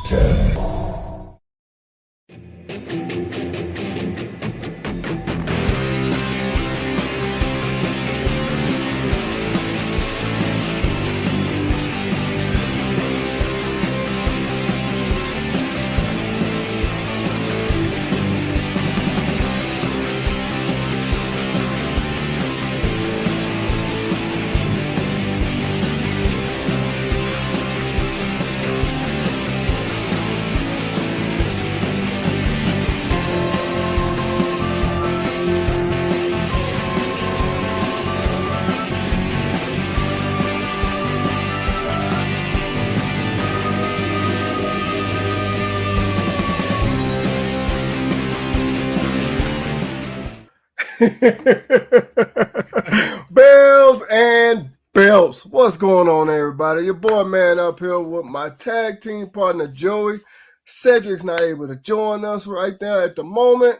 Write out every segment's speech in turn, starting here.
10. Bells and bells. What's going on, everybody? Your boy Man up here with my tag team partner Joey. Cedric's not able to join us right now at the moment.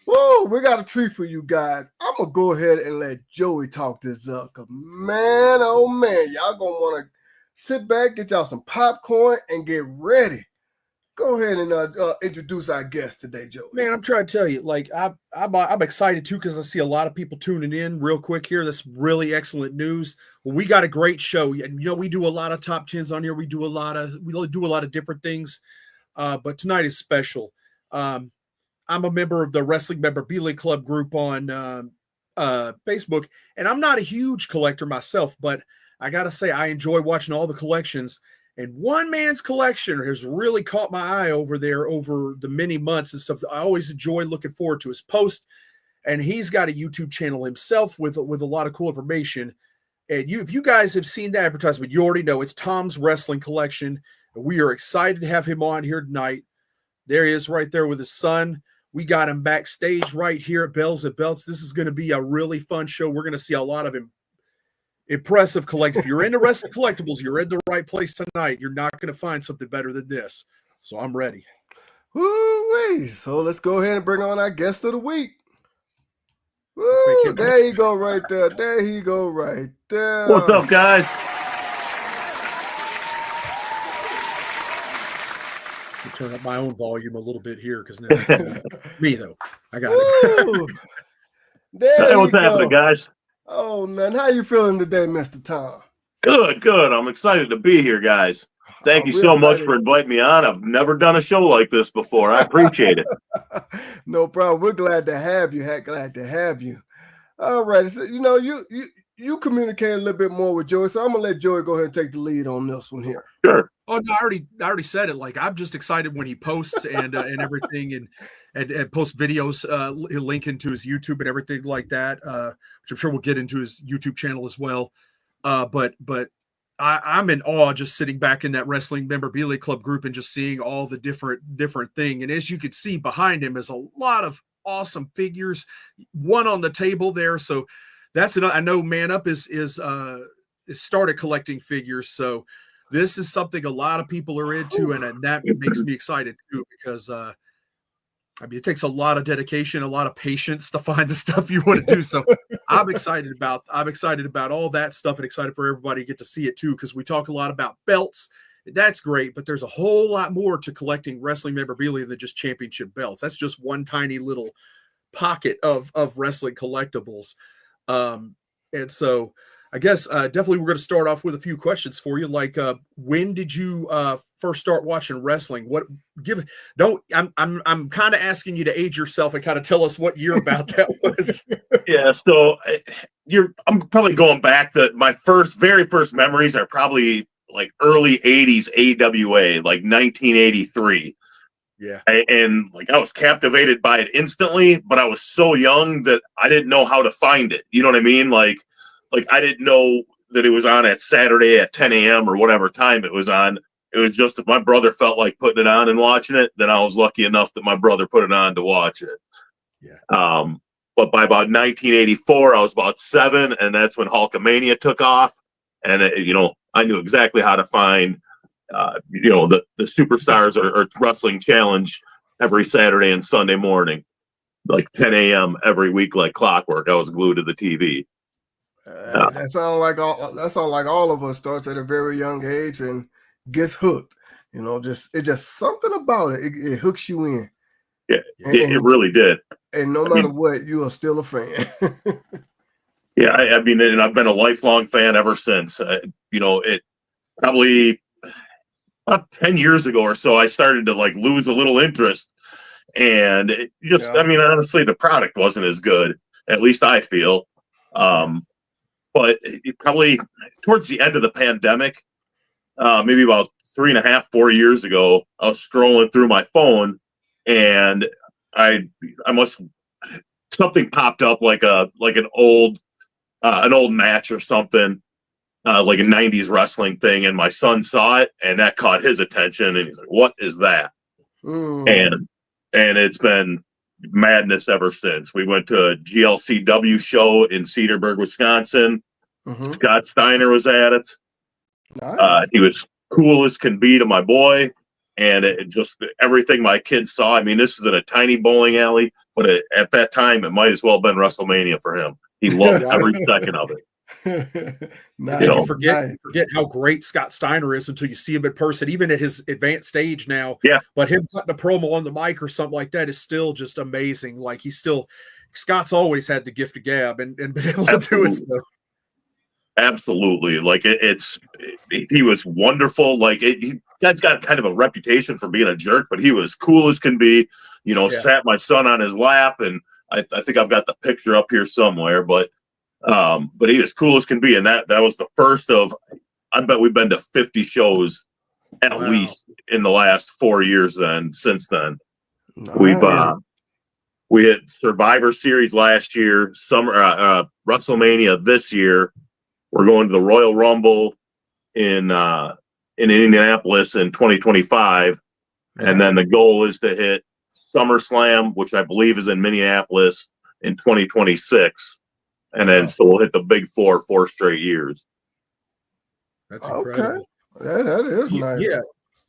Whoa, we got a treat for you guys. I'm gonna go ahead and let Joey talk this up. 'Cause man, oh man, y'all gonna want to sit back, get y'all some popcorn, and get ready. Go ahead and introduce our guest today, Joey. Man, I'm trying to tell you, like I'm excited too because I see a lot of people tuning in real quick here. That's really excellent news. Well, we got a great show, and we do a lot of top tens on here. We do a lot of different things, but tonight is special. I'm a member of the Wrestling Memorabilia Club group on Facebook, and I'm not a huge collector myself, but I gotta say I enjoy watching all the collections. And one man's collection has really caught my eye over there over the many months and stuff. I always enjoy looking forward to his post. And he's got a YouTube channel himself with a lot of cool information. And if you guys have seen the advertisement, you already know it's Tom's Wrestling Collection. And we are excited to have him on here tonight. There he is right there with his son. We got him backstage right here at Bells and Belts. This is going to be a really fun show. We're going to see a lot of him. Impressive collectible. If you're into wrestling collectibles, you're in the right place tonight. You're not going to find something better than this. So I'm ready. Woo-wee. So let's go ahead and bring on our guest of the week. Woo, there you go right there. There you go right there. What's up, guys? I'll turn up my own volume a little bit here because me though. I got it. Hey, what's happening, guys? Oh, man. How you feeling today, Mr. Tom? Good. I'm excited to be here, guys. Thank you so much for inviting me on. I've never done a show like this before. I appreciate it. No problem. We're glad to have you. Glad to have you. All right. So, you communicate a little bit more with Joey, so I'm going to let Joey go ahead and take the lead on this one here. Sure. Oh, no, I already said it. Like, I'm just excited when he posts and everything and post videos, he'll link into his YouTube and everything like that, which I'm sure we'll get into his YouTube channel as well. But I'm in awe just sitting back in that Wrestling Memorabilia Club group and just seeing all the different thing. And as you can see behind him is a lot of awesome figures, one on the table there. So that's I know Man Up is started collecting figures. So this is something a lot of people are into, and that makes me excited too, because it takes a lot of dedication, a lot of patience to find the stuff you want to do. So I'm excited about all that stuff and excited for everybody to get to see it too, because we talk a lot about belts. That's great, but there's a whole lot more to collecting wrestling memorabilia than just championship belts. That's just one tiny little pocket of wrestling collectibles. And so I guess definitely we're going to start off with a few questions for you. Like, when did you first start watching wrestling? I'm kind of asking you to age yourself and kind of tell us what year about that was. Yeah, so I'm probably going back to my very first memories are probably like early 80s AWA, like 1983. Yeah. And like I was captivated by it instantly, but I was so young that I didn't know how to find it. You know what I mean? Like I didn't know that it was on at Saturday at 10 a.m. or whatever time it was on. It was just if my brother felt like putting it on and watching it, then I was lucky enough that my brother put it on to watch it. Yeah. But by about 1984, I was about 7, and that's when Hulkamania took off. And I knew exactly how to find, the Superstars or Wrestling Challenge every Saturday and Sunday morning, like 10 a.m. every week, like clockwork. I was glued to the TV. That sounds like all of us starts at a very young age and gets hooked. You know, just something about it. It hooks you in. Yeah, And, it really did. And no matter what, you are still a fan. Yeah, I mean, and I've been a lifelong fan ever since. You know, it probably about 10 years ago or so, I started to like lose a little interest. And it just, I mean, honestly, the product wasn't as good, at least I feel. But it probably towards the end of the pandemic, maybe about 3.5, 4 years ago, I was scrolling through my phone and I must, something popped up like an old match or something, like a 90s wrestling thing. And my son saw it and that caught his attention. And he's like, what is that? And it's been madness ever since. We went to a GLCW show in Cedarburg, Wisconsin. Scott Steiner was at it. Nice. He was cool as can be to my boy. And it just everything my kids saw. I mean, this is in a tiny bowling alley, but at that time, it might as well have been WrestleMania for him. He loved every second of it. Nice. You know, forget how great Scott Steiner is until you see him in person, even at his advanced stage now. Yeah. But him cutting a promo on the mic or something like that is still just amazing. Like Scott's always had the gift of gab and been able to do it. So. Absolutely. Like he was wonderful. Like that's got kind of a reputation for being a jerk, but he was cool as can be, you know, sat my son on his lap. And I think I've got the picture up here somewhere, but he was cool as can be. And that was the first of, I bet we've been to 50 shows at least in the last 4 years. Since then, nice. We had Survivor Series last year, summer, WrestleMania this year. We're going to the Royal Rumble in Indianapolis in 2025. And then the goal is to hit SummerSlam, which I believe is in Minneapolis in 2026. And then so we'll hit the big four straight years. That's incredible. Okay. That is nice. Yeah.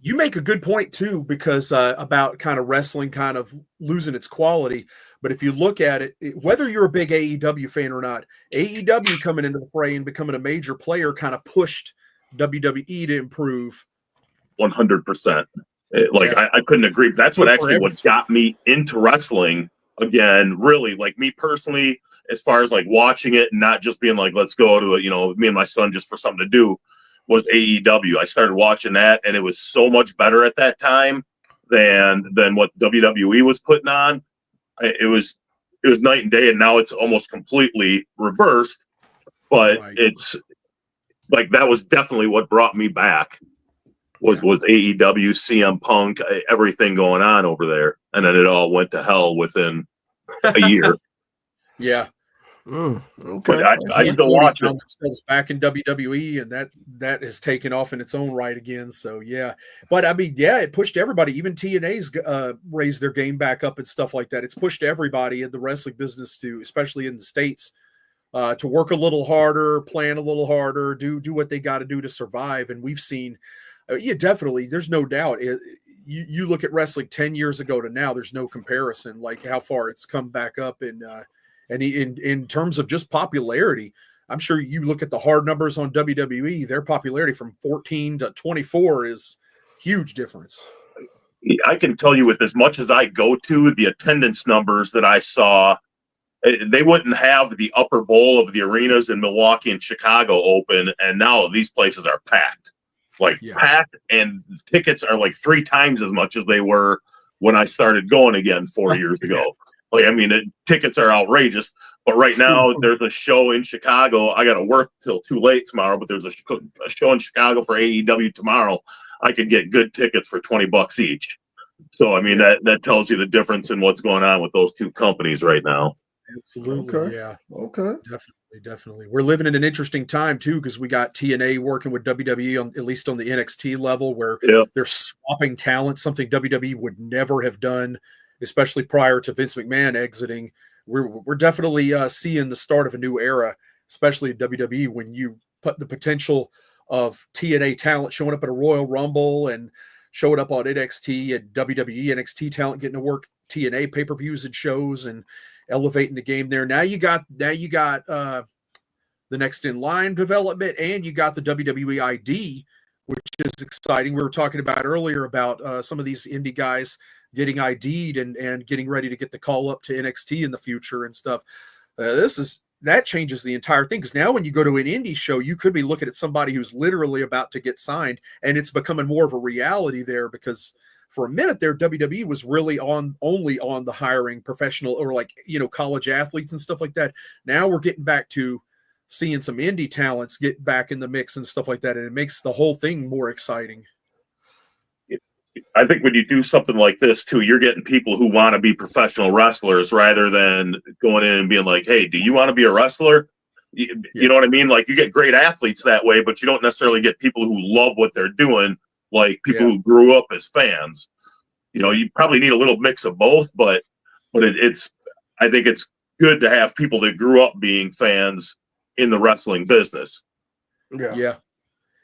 You make a good point too, because about kind of wrestling kind of losing its quality. But if you look at it, whether you're a big AEW fan or not, AEW coming into the fray and becoming a major player kind of pushed WWE to improve. 100%. I couldn't agree. That's what got me into wrestling again. Really, like me personally, as far as like watching it and not just being like, let's go to it, you know, me and my son just for something to do, was AEW. I started watching that and it was so much better at that time than what WWE was putting on. It was night and day, and now it's almost completely reversed. But it's like that was definitely what brought me back was AEW, CM Punk, everything going on over there, and then it all went to hell within a year. Yeah. Okay. But I still watch it. Themselves back in WWE, and that has taken off in its own right again. So yeah, but I mean, yeah, it pushed everybody. Even TNA's raised their game back up and stuff like that. It's pushed everybody in the wrestling business to, especially in the States, to work a little harder, plan a little harder, do what they got to do to survive. And we've seen, definitely, there's no doubt. You look at wrestling 10 years ago to now, there's no comparison. Like how far it's come back up and in terms of just popularity, I'm sure you look at the hard numbers on WWE, their popularity from 14 to 24 is huge difference. I can tell you with as much as I go to, the attendance numbers that I saw, they wouldn't have the upper bowl of the arenas in Milwaukee and Chicago open. And now these places are packed, packed, and tickets are like 3 times as much as they were when I started going again 4 years ago. Like, I mean, tickets are outrageous, but right now there's a show in Chicago. I got to work till too late tomorrow, but there's a show in Chicago for AEW tomorrow. I could get good tickets for $20 each. So, I mean, that tells you the difference in what's going on with those two companies right now. Absolutely. Okay. Yeah. Okay. Definitely. We're living in an interesting time too, because we got TNA working with WWE at least on the NXT level, where they're swapping talent, something WWE would never have done, especially prior to Vince McMahon exiting. We're definitely seeing the start of a new era, especially at WWE, when you put the potential of TNA talent showing up at a Royal Rumble and showing up on NXT, and WWE NXT talent getting to work TNA pay-per-views and shows and elevating the game there. Now you got the next in line development, and you got the WWE ID which is exciting. We were talking about earlier about some of these indie guys getting ID'd and getting ready to get the call up to NXT in the future and stuff. That changes the entire thing, because now when you go to an indie show, you could be looking at somebody who's literally about to get signed, and it's becoming more of a reality there, because for a minute there, WWE was really only on the hiring professional or college athletes and stuff like that. Now we're getting back to seeing some indie talents get back in the mix and stuff like that, and it makes the whole thing more exciting. I think when you do something like this too, you're getting people who want to be professional wrestlers rather than going in and being like, hey, do you want to be a wrestler? You know what I mean? Like, you get great athletes that way, but you don't necessarily get people who love what they're doing, like people who grew up as fans. You probably need a little mix of both, but I think it's good to have people that grew up being fans in the wrestling business. Yeah.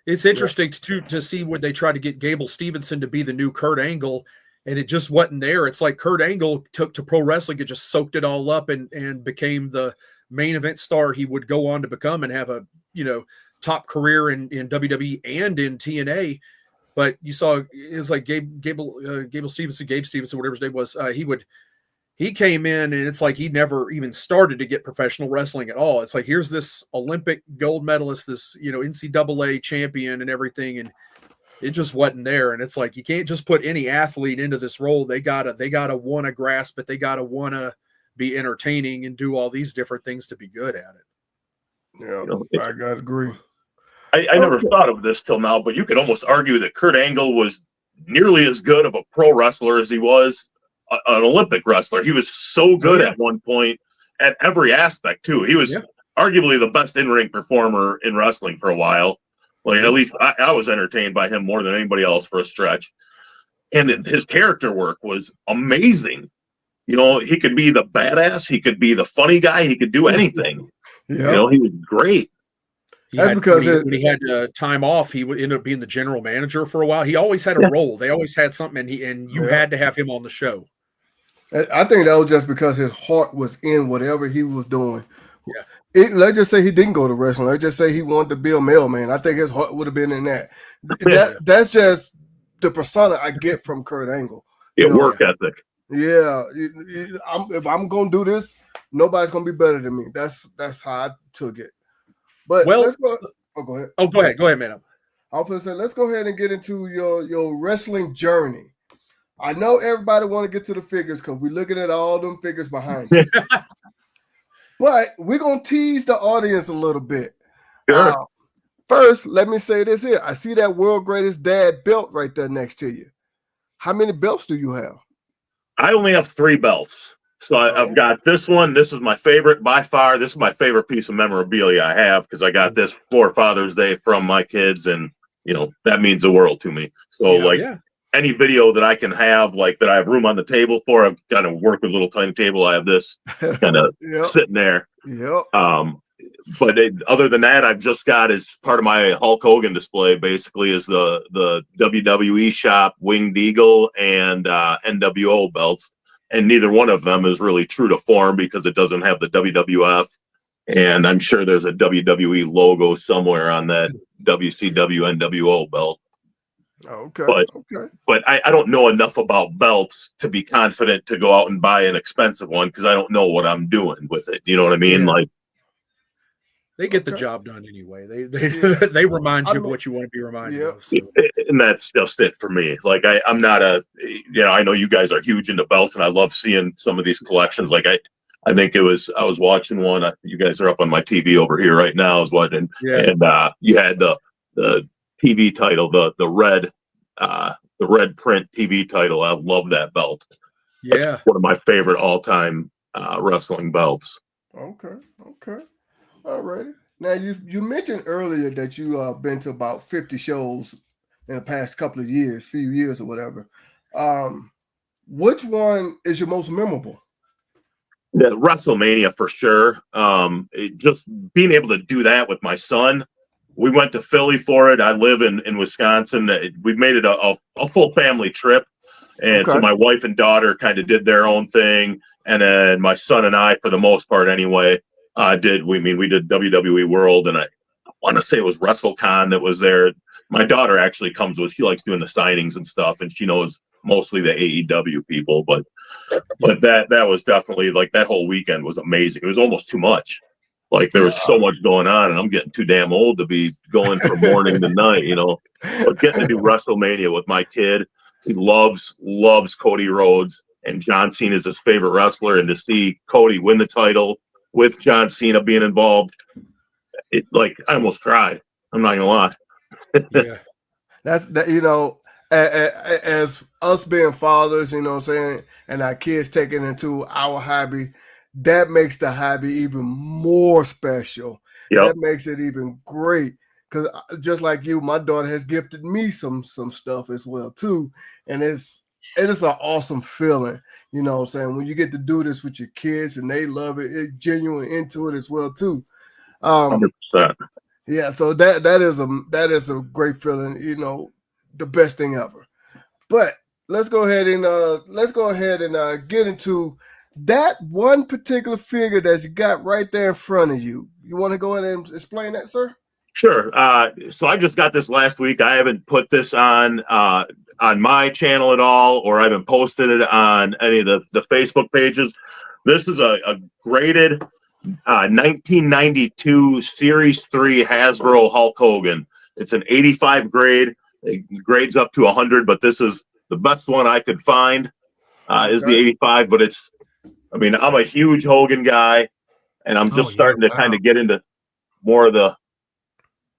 It's interesting to see when they try to get Gable Stevenson to be the new Kurt Angle, and it just wasn't there. It's like Kurt Angle took to pro wrestling and just soaked it all up and became the main event star he would go on to become and have a top career in WWE and in TNA. But you saw it's like Gabe Stevenson, whatever his name was. He came in, and it's like he never even started to get professional wrestling at all. It's like, here's this Olympic gold medalist, this NCAA champion and everything, and it just wasn't there. And it's like, you can't just put any athlete into this role. They gotta want to grasp it. They gotta want to be entertaining and do all these different things to be good at it. Yeah, I gotta agree. I never thought of this till now, but you could almost argue that Kurt Angle was nearly as good of a pro wrestler as he was an Olympic wrestler. He was so good at one point at every aspect too. He was arguably the best in-ring performer in wrestling for a while. Like, at least I was entertained by him more than anybody else for a stretch. And his character work was amazing. He could be the badass, he could be the funny guy, he could do anything. He was great. When he had time off, he would end up being the general manager for a while. He always had a role. They always had something, and you had to have him on the show. I think that was just because his heart was in whatever he was doing. Yeah. Let's just say he didn't go to wrestling. Let's just say he wanted to be a mailman. I think his heart would have been in that. That's just the persona I get from Kurt Angle. Work ethic. Yeah. If I'm going to do this, nobody's going to be better than me. That's how I took it. But let's go. Go ahead. Oh, go ahead, man. I was going to say, let's go ahead and get into your wrestling journey. I know everybody want to get to the figures because we're looking at all them figures behind you. But we're going to tease the audience a little bit. Sure. First, let me say this here. I see that World Greatest Dad belt right there next to you. How many belts do you have? I only have 3 belts. So I've got this one. This is my favorite by far. This is my favorite piece of memorabilia I have, because I got this for Father's Day from my kids, and that means the world to me. So any video that I can have, like that I have room on the table for, I've got to work with a little tiny table. I have this kind of sitting there. Yep. But other than that, I've just got, as part of my Hulk Hogan display, basically, is the WWE shop Winged Eagle and NWO belts. And neither one of them is really true to form because it doesn't have the WWF. And I'm sure there's a WWE logo somewhere on that WCW NWO belt. Okay. But I don't know enough about belts to be confident to go out and buy an expensive one, because I don't know what I'm doing with it. You know what I mean? Yeah. Like, they get the job done anyway. They remind you of what you want to be reminded of. So. And that's just it for me. Like, I'm not I know you guys are huge into belts, and I love seeing some of these collections. Like, I think I was watching one. You guys are up on my TV over here right now, and you had the TV title, the red print TV title. I love that belt. That's one of my favorite all-time wrestling belts. Okay. All righty. Now, you mentioned earlier that you been to about 50 shows in the past few years or whatever. Which one is your most memorable? Yeah, WrestleMania for sure. Just being able to do that with my son. We went to Philly for it. I live in Wisconsin. We made it a full family trip. And so my wife and daughter kind of did their own thing. And then my son and I, for the most part anyway, we did WWE World, and I want to say it was WrestleCon that was there. my daughter actually comes with. She likes doing the signings and stuff, and she knows mostly the AEW people. But that was definitely like that whole weekend was amazing. It was almost too much. Like there was so much going on, and I'm getting too damn old to be going from morning to night, you know. But getting to do WrestleMania with my kid, he loves Cody Rhodes, and John Cena is his favorite wrestler, and to see Cody win the title with John Cena being involved, it like I almost cried. I'm not gonna lie. Yeah, That's that. You know, as us being fathers, you know what I'm saying, and our kids taking into our hobby, that makes the hobby even more special. Yep. That makes it even great. Because just like you, my daughter has gifted me some stuff as well too, and it is an awesome feeling. You know what I'm saying, when you get to do this with your kids and they love it, it's genuine into it as well too. 100%. Yeah, so that is a great feeling. You know, the best thing ever. But let's go ahead and get into that one particular figure that you got right there in front of you. You want to go ahead and explain that, sir? Sure. So I just got this last week. I haven't put this on my channel at all, or I haven't posted it on any of the Facebook pages. This is a graded 1992 Series 3 Hasbro Hulk Hogan. It's an 85 grade. It grades up to 100, but this is the best one I could find is the 85. But I'm a huge Hogan guy, and I'm just starting to kind of get into more of the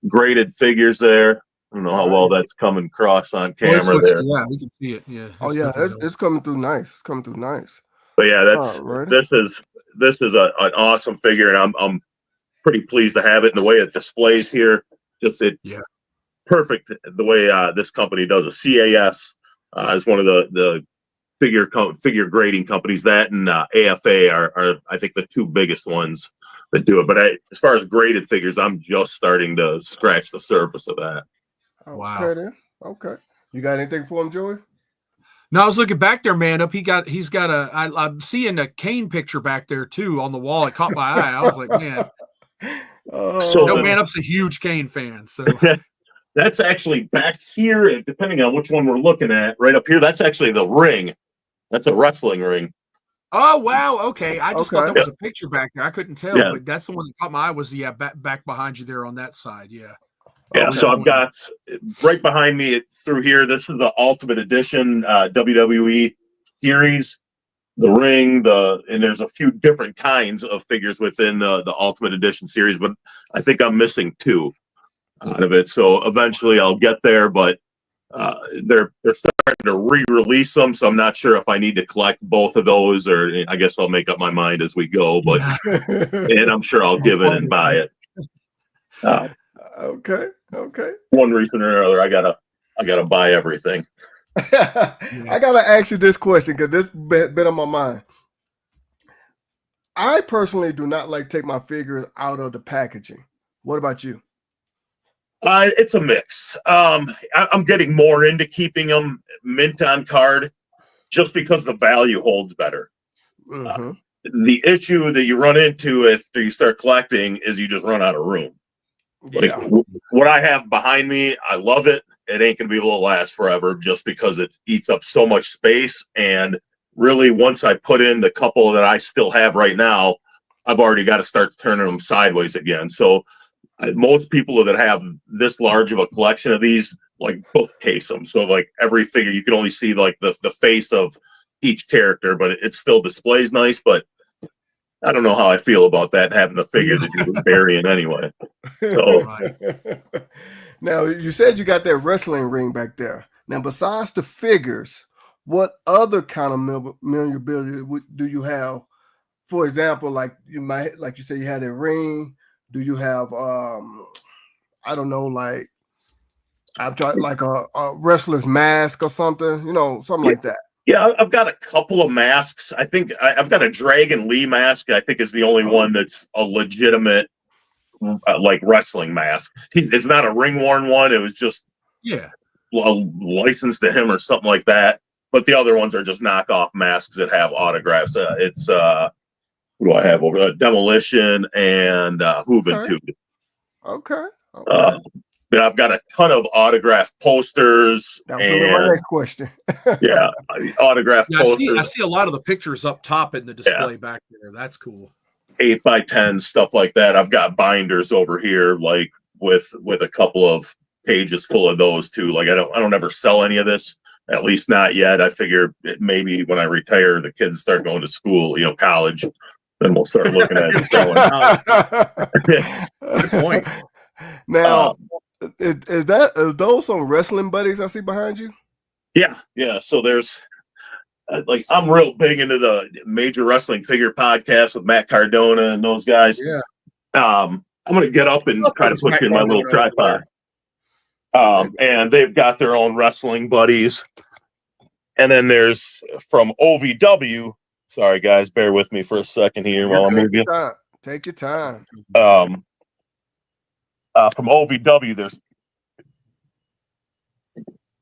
graded figures there. I don't know how well that's coming across on camera there. Yeah, we can see it. Yeah. Oh yeah, it's coming through nice. It's coming through nice. But yeah, this is an awesome figure, and I'm pretty pleased to have it. And the way it displays here, perfect. The way this company does it. CAS is one of the figure grading companies. That and AFA are I think the two biggest ones that do it. But as far as graded figures, I'm just starting to scratch the surface of that. Wow. Okay, then. Okay. You got anything for him, Joey? No, I was looking back there, man. He's got I'm seeing a Kane picture back there too on the wall. It caught my eye. I was like, man. No, Man Up's a huge Kane fan. So that's actually back here, depending on which one we're looking at, right up here. That's actually the ring. That's a wrestling ring. Oh wow, okay. I just thought that was a picture back there. I couldn't tell, but that's the one that caught my eye. Was back behind you there on that side, yeah. Yeah, so I've got right behind me through here. This is the Ultimate Edition WWE series, the ring, and there's a few different kinds of figures within the Ultimate Edition series, but I think I'm missing two out of it. So eventually I'll get there, but they're starting to re-release them, so I'm not sure if I need to collect both of those, or I guess I'll make up my mind as we go. But and I'm sure I'll give it and buy it. Okay. One reason or another, I gotta buy everything. I gotta ask you this question because this been on my mind. I personally do not like to take my figures out of the packaging. What about you? It's a mix. I'm getting more into keeping them mint on card just because the value holds better. Mm-hmm. The issue that you run into after you start collecting is you just run out of room. Like what I have behind me, I love it. It ain't gonna be able to last forever just because it eats up so much space. And really, once I put in the couple that I still have right now, I've already got to start turning them sideways again. So most people that have this large of a collection of these, like, bookcase them. So like every figure, you can only see like the face of each character, but it still displays nice. But I don't know how I feel about that, having a figure that you were burying anyway. So, now, you said you got that wrestling ring back there. Now, besides the figures, what other kind of memorabilia do you have? For example, like you said, you had a ring. Do you have, I don't know, like I've tried like a wrestler's mask or something, something like that. Yeah, I've got a couple of masks. I think I've got a Dragon Lee mask. I think is the only one that's a legitimate like wrestling mask. It's not a ring worn one. It was just licensed to him or something like that. But the other ones are just knockoff masks that have autographs. It's who do I have over? Demolition and Juventud. Okay. I've got a ton of autographed posters That was gonna be my and next question. yeah, autographed Yeah, I posters, see a lot of the pictures up top in the display back there. That's cool. 8x10 stuff like that. I've got binders over here, like with a couple of pages full of those too. Like I don't ever sell any of this, at least not yet. I figure maybe when I retire, the kids start going to school, college, then we'll start looking at selling. Good point. Now, is those some wrestling buddies I see behind you? Yeah. So there's like I'm real big into the Major Wrestling Figure podcast with Matt Cardona and those guys. Yeah. I'm gonna get up and try to push in my little tripod. And they've got their own wrestling buddies. And then there's from OVW. Sorry guys, bear with me for a second here while I'm moving. Take your time. From OVW, there's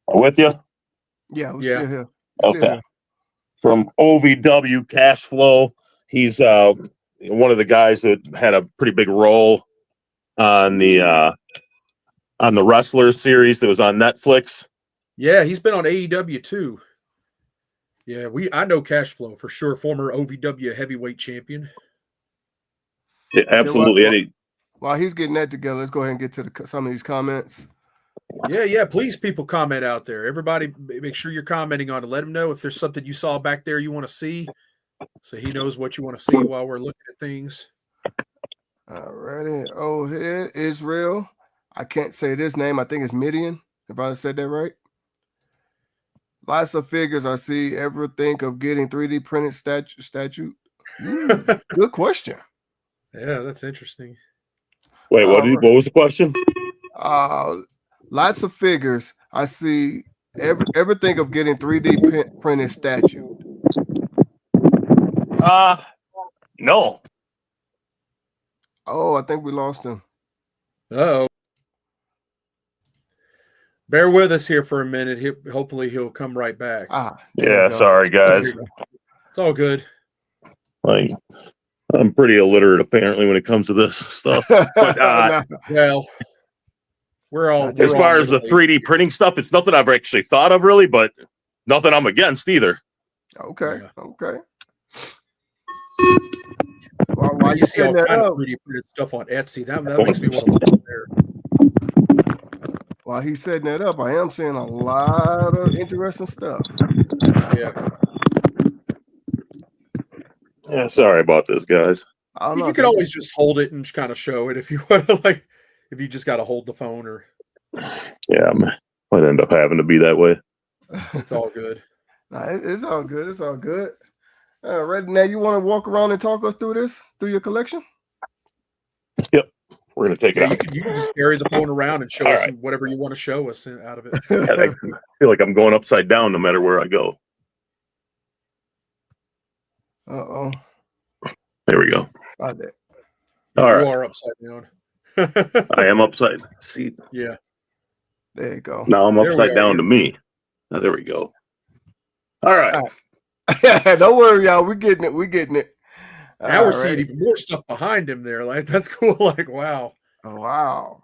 with you? Yeah, we're still here. Okay. From OVW Cash Flow, he's one of the guys that had a pretty big role on the Wrestler series that was on Netflix. Yeah, he's been on AEW too. Yeah, I know Cash Flow for sure. Former OVW heavyweight champion. Yeah, absolutely. While he's getting that together, let's go ahead and get to some of these comments. Yeah. Please, people, comment out there. Everybody, make sure you're commenting on it. Let him know if there's something you saw back there you want to see, so he knows what you want to see while we're looking at things. All righty. Oh, here Israel. I can't say this name. I think it's Midian. If I said that right. Lots of figures I see. Ever think of getting 3D printed statue? Good question. Yeah, that's interesting. Wait, what was the question? Lots of figures I see. Ever think of getting 3D printed statue? No. Oh, I think we lost him. Uh-oh. Bear with us here for a minute. Hopefully he'll come right back. Yeah, sorry guys. It's all good. Like, I'm pretty illiterate apparently when it comes to this stuff. But well, we're all as far as the 3D printing stuff, it's nothing I've actually thought of really, but nothing I'm against either. Okay. Well, you see all kind of 3D printed stuff on Etsy. That makes me want to look there. While he's setting that up, I am seeing a lot of interesting stuff. Yeah, sorry about this, guys. You can always just hold it and kind of show it if you want to, like, if you just got to hold the phone or. Yeah, might end up having to be that way. It's all good. It's all good. It's all good. Right now, you want to walk around and talk us through your collection? Yep. We're going to take it out. You can just carry the phone around and show us whatever you want to show us out of it. I feel like I'm going upside down no matter where I go. Uh-oh. There we go. All right. You are upside down. I am upside. See? Yeah. There you go. Now I'm upside down to me. Now, there we go. All right. Don't worry, y'all. We're getting it. Now we're seeing even more stuff behind him there. Like, that's cool. Like, wow. Oh, wow.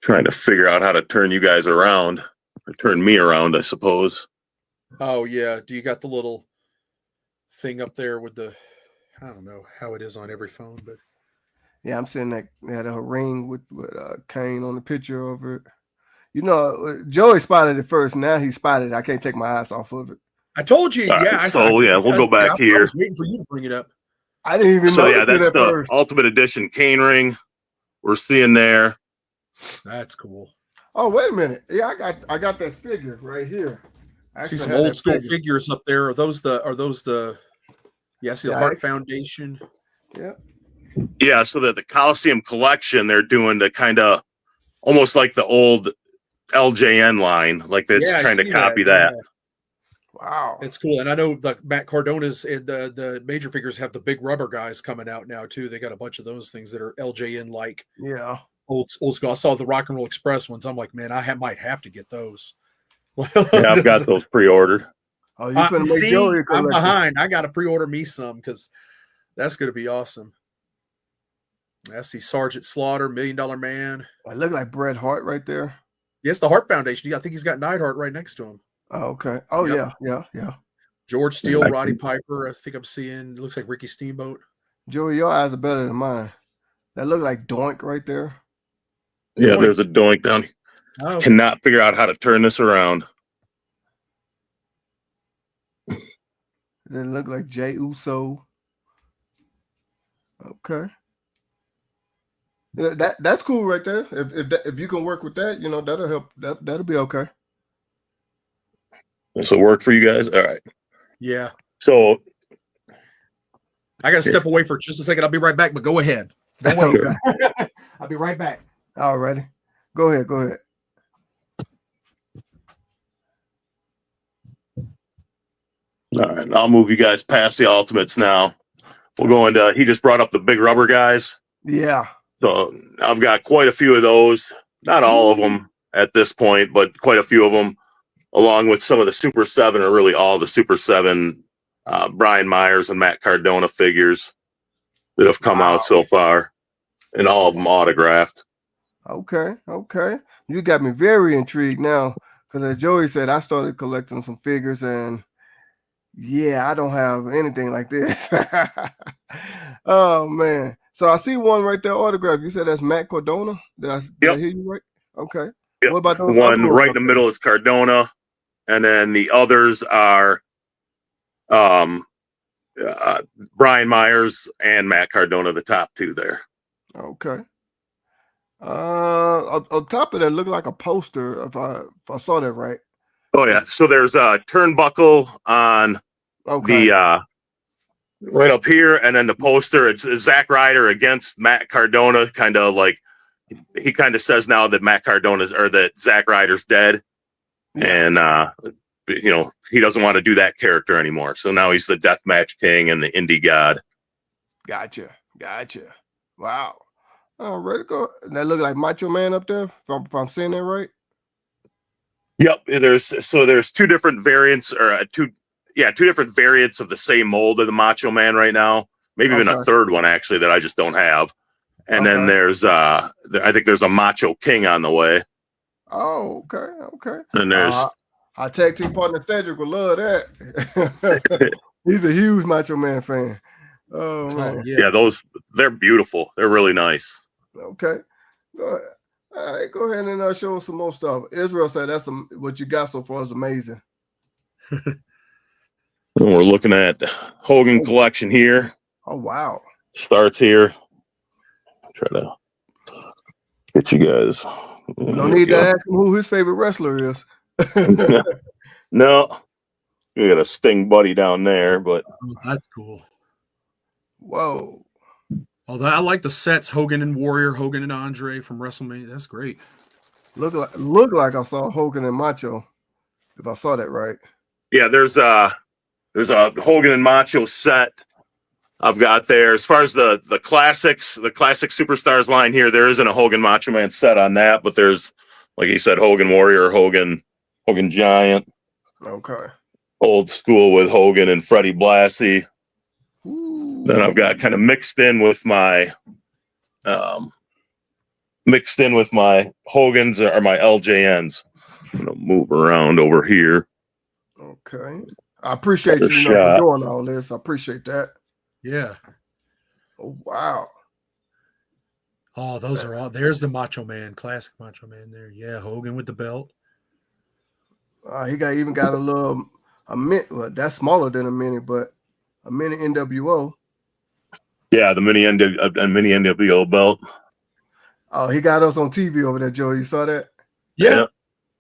Trying to figure out how to turn you guys around. Or turn me around, I suppose. Oh, yeah. Do you got the little thing up there with the, I don't know how it is on every phone, but. Yeah, I'm seeing that had a ring with Kane on the picture of it. You know, Joey spotted it first. Now he spotted it. I can't take my eyes off of it. I told you. Yeah. We'll go back here. I was waiting for you to bring it up. I didn't even know. Yeah, that's the first Ultimate Edition Kane ring we're seeing there. That's cool. Oh, wait a minute. Yeah, I got that figure right here. I see some old school figures up there. Are those the yeah, I see the Hart Foundation. Yeah. Yeah, so that the Coliseum collection they're doing to kind of almost like the old LJN line, like that's trying to copy that. Wow, it's cool. And I know the Matt Cardona's and the major figures have the big rubber guys coming out now too. They got a bunch of those things that are LJN like. Yeah, old school. I saw the Rock and Roll Express ones. I'm like, man, I might have to get those. Yeah, I've got those pre-ordered. Oh, you finna make Joey collection. I'm behind. I got to pre-order me some because that's going to be awesome. I see Sergeant Slaughter, $1 Million Man. I look like Bret Hart right there. Yes, the Hart Foundation. I think he's got Neidhart right next to him. Oh, okay. Oh, Yep. yeah. George Steele, Roddy Piper. I think I'm seeing. It looks like Ricky Steamboat. Joey, your eyes are better than mine. That look like Doink right there. Yeah, there's a Doink down here. Oh. Cannot figure out how to turn this around. They look like Jay Uso. Okay. Yeah, that's cool right there. If you can work with that, that'll help. That'll be okay. This will work for you guys. All right. Yeah. So I got to step away for just a second. I'll be right back, but go ahead. Don't wait. I'll be right back. All righty. Go ahead. all right, I'll move you guys past the Ultimates now. We'll go into. He just brought up the big rubber guys. Yeah. So I've got quite a few of those. Not all of them at this point, but quite a few of them, along with some of the Super 7, or really all the Super 7 Brian Myers and Matt Cardona figures that have come out so far, and all of them autographed. Okay. You got me very intrigued now, because as Joey said, I started collecting some figures, and yeah, I don't have anything like this. Oh man! So I see one right there, autograph. You said that's Matt Cardona. Did I hear you right? Okay. Yep. What about the one right in the middle is Cardona, and then the others are Brian Myers and Matt Cardona, the top two there. Okay. On top of that, looked like a poster. If I saw that right. Oh yeah. So there's a turnbuckle on the right up here, and then the poster. It's Zack Ryder against Matt Cardona. Kind of like he kind of says now that Matt Cardona's or that Zack Ryder's dead, and he doesn't want to do that character anymore. So now he's the Deathmatch King and the Indie God. Gotcha. Wow. All right, go. That look like Macho Man up there. If I'm saying that right. Yep. There's two different variants, or two different variants of the same mold of the Macho Man right now. Maybe even a third one actually that I just don't have. And then there's I think there's a Macho King on the way. Oh, okay. And there's our tag team partner Cedric will love that. He's a huge Macho Man fan. Oh man. Yeah, they're beautiful. They're really nice. Okay. Go ahead. All right, go ahead and show us some more stuff. Israel said what you got so far is amazing. We're looking at Hogan collection here. Oh wow. Starts here. Try to get you guys. No need to ask him who his favorite wrestler is. No. We got a Sting buddy down there, but that's cool. Whoa. Although I like the sets, Hogan and Warrior, Hogan and Andre from WrestleMania. That's great. Look like I saw Hogan and Macho, if I saw that right. Yeah, there's a Hogan and Macho set I've got there. As far as the classics, the classic superstars line here, there isn't a Hogan Macho Man set on that, but there's, like he said, Hogan Warrior, Hogan Giant. Okay. Old school with Hogan and Freddie Blassie. Then I've got kind of mixed in with my Hogans or my LJNs. I'm gonna move around over here. Okay. I appreciate you for doing all this. I appreciate that. Yeah. Oh wow. Oh, those are all. There's the Macho Man, classic Macho Man there. Yeah, Hogan with the belt. He even got a mint. Well, that's smaller than a mini, but a mini NWO. Yeah, the mini NWO belt. Oh, he got us on TV over there, Joe. You saw that? Yeah.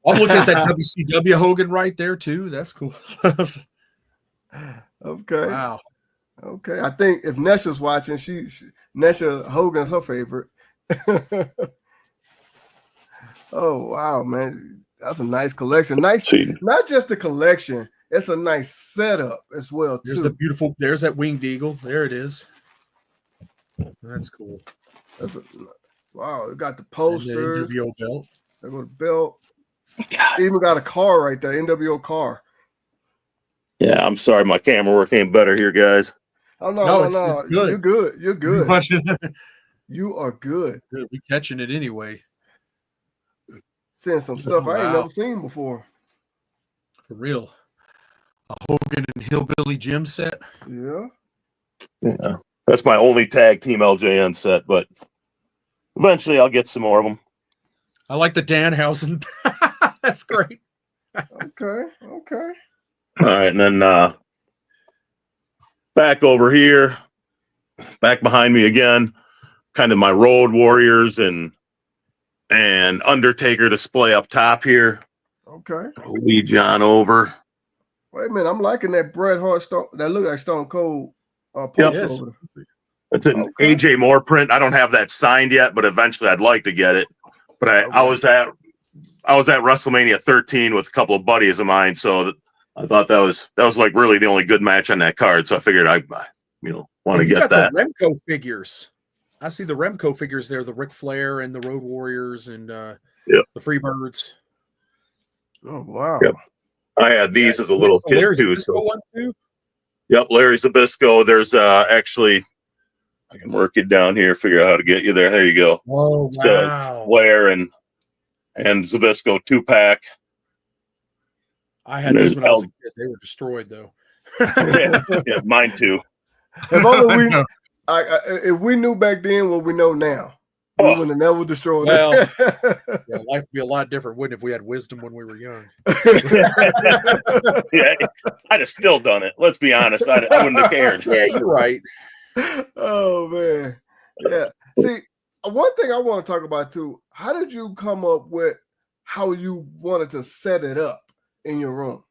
I'm looking at that WCW Hogan right there too. That's cool. Okay. Wow. Okay. I think if Nesha's watching, Nesha Hogan's her favorite. Oh wow, man. That's a nice collection. Nice, not just a collection, it's a nice setup as well. There's that winged eagle. There it is. That's cool. Wow, it got the posters. NWO belt. They got the belt. Even got a car right there, NWO car. Yeah, I'm sorry, my camera work ain't better here, guys. Oh no. It's good. You're good. You are good. Good. We catching it anyway. Seeing some stuff I ain't Wow. never seen before. For real. A Hogan and Hillbilly Jim set. Yeah. Yeah, that's my only tag team LJN set, but eventually I'll get some more of them. I like the Danhausen. That's great. Okay. Okay. All right, and then back over here, back behind me again, kind of my Road Warriors and Undertaker display up top here. Okay. Lead John over. Wait a minute. I'm liking that Bret Hart Stone. That look like Stone Cold poster Yes. over there. It's an Okay. AJ Moore print. I don't have that signed yet, but eventually I'd like to get it. But I Okay. was at WrestleMania 13 with a couple of buddies of mine, so I thought that was like really the only good match on that card. So I figured I want to You get got that. the Remco figures. I see the Remco figures there, the Ric Flair and the Road Warriors and the Freebirds. Oh wow. Yep. I had these as a little kid Larry too. Zbyszko So one too. yep, Larry Zbyszko. There's actually I can work it down here, figure out how to get you there. There you go. Oh wow! Flair and Zbyszko 2-pack. I had those when I was a kid. They were destroyed though. yeah, mine too. If only we, if we knew back then what we know now, we would have never destroyed Well, it. yeah, life would be a lot different, wouldn't it, if we had wisdom when we were young? Yeah, I'd have still done it. Let's be honest. I wouldn't have cared. Yeah, you're right. Oh man, yeah. See, one thing I want to talk about too. How did you come up with how you wanted to set it up in your room?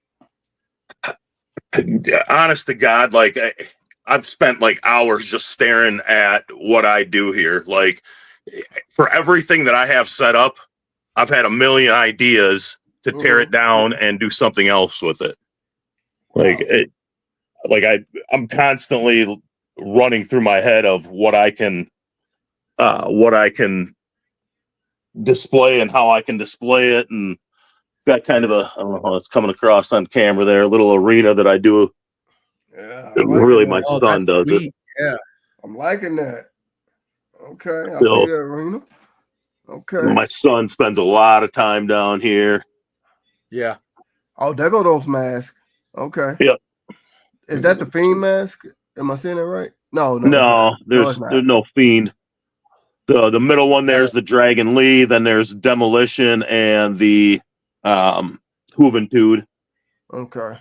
Honest to God, like I've spent like hours just staring at what I do here. Like for everything that I have set up, I've had a million ideas to tear it down and do something else with it. Like I'm constantly running through my head of what I can display and how I can display it, and got kind of I don't know how it's coming across on camera there, a little arena that I do. Yeah, Really, my son does it. Yeah, I'm liking that. Okay, I So, see that arena. Okay. My son spends a lot of time down here. Yeah. Oh, there go those masks. Okay. Yep. Is that the Fiend mask? Am I saying that right? No, there's no Fiend. The middle one there's the Dragon Lee, then there's Demolition and the Juventud. Okay.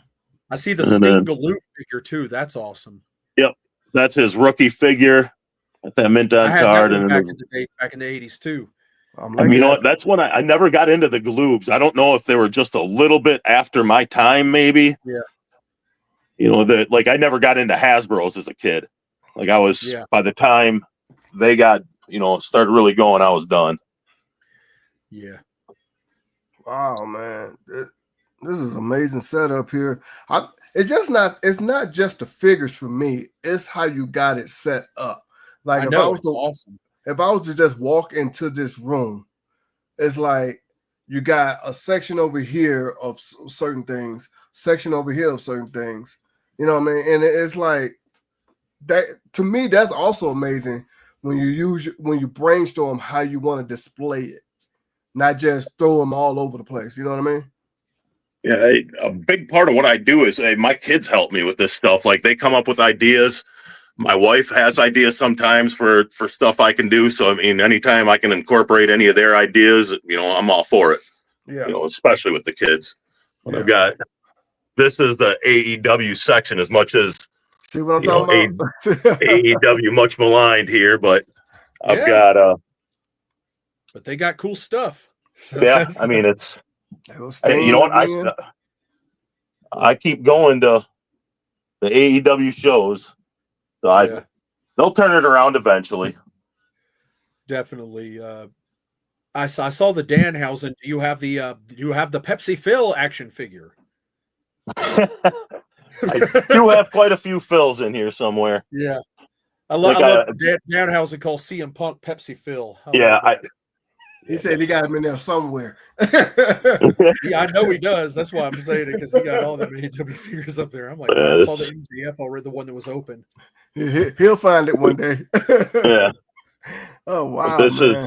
I see the Sting Galoot figure too. That's awesome. Yep. That's his rookie figure at that mint on card. That back in the 80s too. You know what? That's when I never got into the Galoobs. I don't know if they were just a little bit after my time, maybe. Yeah. You know, like I never got into Hasbro's as a kid. Like I was by the time they got, started really going, I was done. Yeah. Wow, man. This is amazing setup here. It's not just the figures for me. It's how you got it set up. Like it's awesome. If I was to just walk into this room, it's like you got a section over here of certain things, section over here of certain things. You know what I mean? And it's like that to me. That's also amazing when you brainstorm how you want to display it, not just throw them all over the place. You know what I mean? Yeah, a big part of what I do is my kids help me with this stuff. Like they come up with ideas. My wife has ideas sometimes for stuff I can do. So, I mean, anytime I can incorporate any of their ideas, I'm all for it. Yeah. Especially with the kids. I've got, this is the AEW section as much as, see what I'm talking about? AEW much maligned here, but I've got, but they got cool stuff. So yeah. I mean, it's, you know what? I keep going to the AEW shows. So they'll turn it around eventually. Definitely. I saw the Danhausen. Do you have the Pepsi Phil action figure? I do have quite a few Phils in here somewhere. Yeah. I love Danhausen called CM Punk Pepsi Phil. He said he got him in there somewhere. Yeah, I know he does. That's why I'm saying it, because he got all the AEW figures up there. I'm like, I saw the MJF already, the one that was open. He'll find it one day. Yeah. Oh wow, This man. is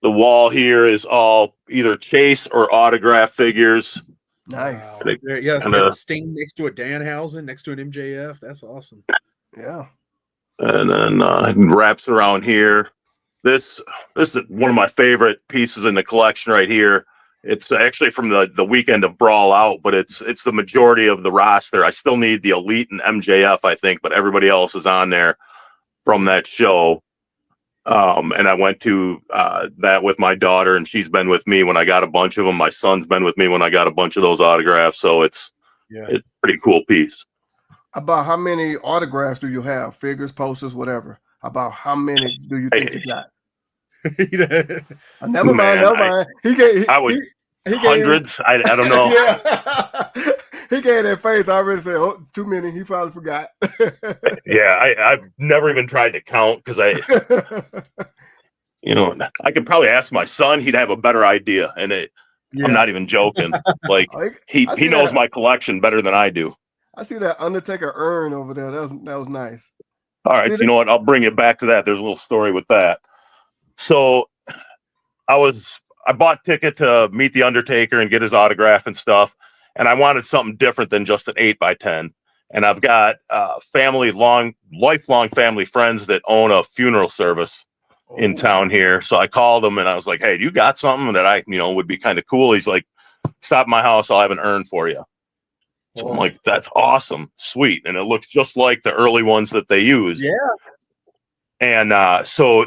the wall here is all either Chase or autograph figures. Nice. Wow. Yeah, it's And, got a Sting next to a Danhausen, next to an MJF. That's awesome. Yeah. and then wraps around here. This is one of my favorite pieces in the collection right here. It's actually from the weekend of Brawl Out, but it's the majority of the roster. I still need the Elite and MJF, I think, but everybody else is on there from that show. And I went to that with my daughter, and she's been with me when I got a bunch of them. My son's been with me when I got a bunch of those autographs. So it's a pretty cool piece. About how many autographs do you have? Figures, posters, whatever. About how many do you think you got? Never mind. He gave hundreds. I don't know. Yeah. He gave that face. I already said, oh, too many. He probably forgot. Yeah, I've never even tried to count because I could probably ask my son. He'd have a better idea. And I'm not even joking. Like he knows my collection better than I do. I see that Undertaker urn over there. That was nice. All right, you know what? I'll bring it back to that. There's a little story with that. So I bought ticket to meet the Undertaker and get his autograph and stuff. And I wanted something different than just an 8x10. And I've got lifelong family friends that own a funeral service in town here. So I called them and I was like, hey, you got something that I, would be kind of cool? He's like, stop at my house. I'll have an urn for you. So I'm like, that's awesome. Sweet. And it looks just like the early ones that they used. Yeah. And so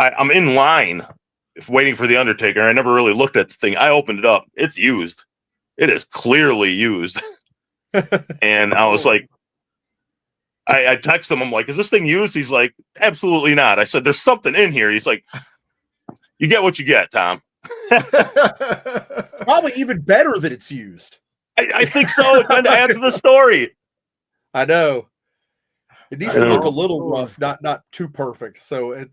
I'm in line waiting for the Undertaker. I never really looked at the thing. I opened it up. It's used. It is clearly used. And I was like, I text him. I'm like, is this thing used? He's like, absolutely not. I said, there's something in here. He's like, you get what you get, Tom. Probably even better that it's used. I think so. It kind of adds to the story. I know. It needs to look a little rough, not too perfect. So it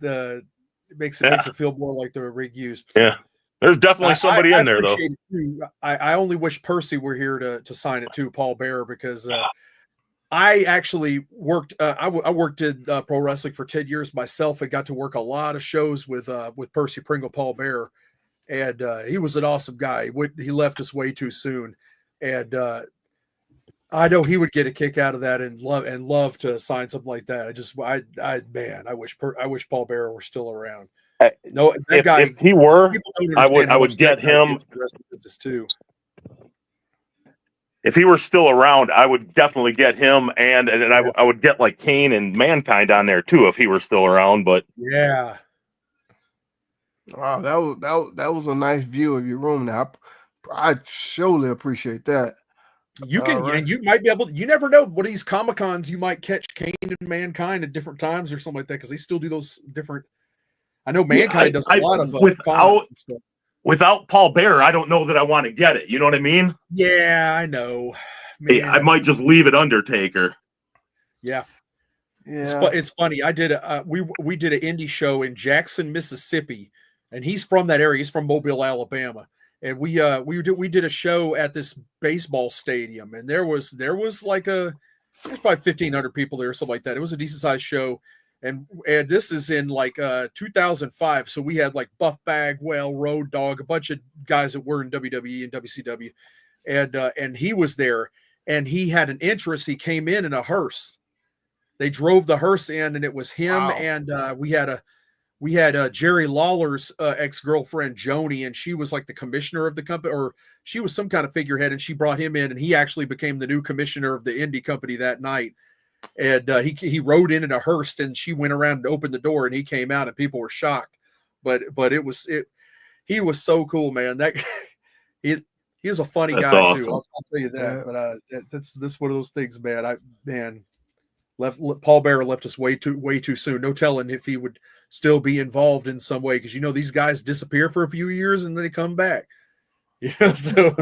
makes it feel more like the rig used. Yeah. There's definitely somebody in there, though. I only wish Percy were here to sign it too, Paul Bearer, because I actually worked. I worked in pro wrestling for 10 years myself and got to work a lot of shows with Percy Pringle, Paul Bearer, and he was an awesome guy. He left us way too soon, and I know he would get a kick out of that and love to sign something like that. I wish Paul Bearer were still around. No, that guy. If he were, I would get him. Too. If he were still around, I would definitely get him, and I would get like Kane and Mankind on there too if he were still around. But yeah, wow, that was a nice view of your room. Now, I surely appreciate that. You can, and you might be able. You never know. What these Comic-Cons, you might catch Kane and Mankind at different times or something like that, because they still do those different. I know Mankind does a lot of without Paul Bearer. I don't know that I want to get it. You know what I mean? Yeah, I know. Man. I might just leave it Undertaker. Yeah. It's funny. I did we did an indie show in Jackson, Mississippi, and he's from that area. He's from Mobile, Alabama, and we did a show at this baseball stadium, and there was like there's probably 1,500 people there or something like that. It was a decent sized show. And this is in like 2005. So we had like Buff Bagwell, Road Dogg, a bunch of guys that were in WWE and WCW. And he was there and he had an interest. He came in a hearse. They drove the hearse in and it was him. Wow. And we had Jerry Lawler's ex-girlfriend, Joni, and she was like the commissioner of the company, or she was some kind of figurehead, and she brought him in and he actually became the new commissioner of the indie company that night. And he rode in a hearse, and she went around and opened the door, and he came out, and people were shocked. But he was so cool, man. That he is a funny guy awesome. Too. I'll tell you that. Yeah. But that's one of those things, man. Paul Bearer left us way too soon. No telling if he would still be involved in some way, because these guys disappear for a few years and then they come back. Yeah, so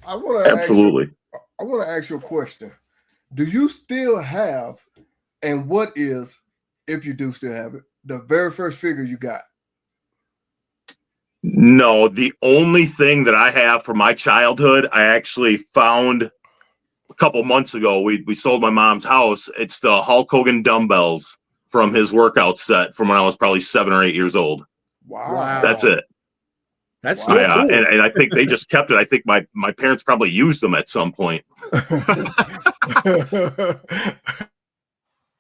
I want to ask you a question. Do you still have, and what is, if you do still have it, the very first figure you got? No, the only thing that I have from my childhood, I actually found a couple months ago. We sold my mom's house. It's the Hulk Hogan dumbbells from his workout set from when I was probably 7 or 8 years old. Wow. That's it. That's still I, cool. and I think they just kept it. I think my parents probably used them at some point.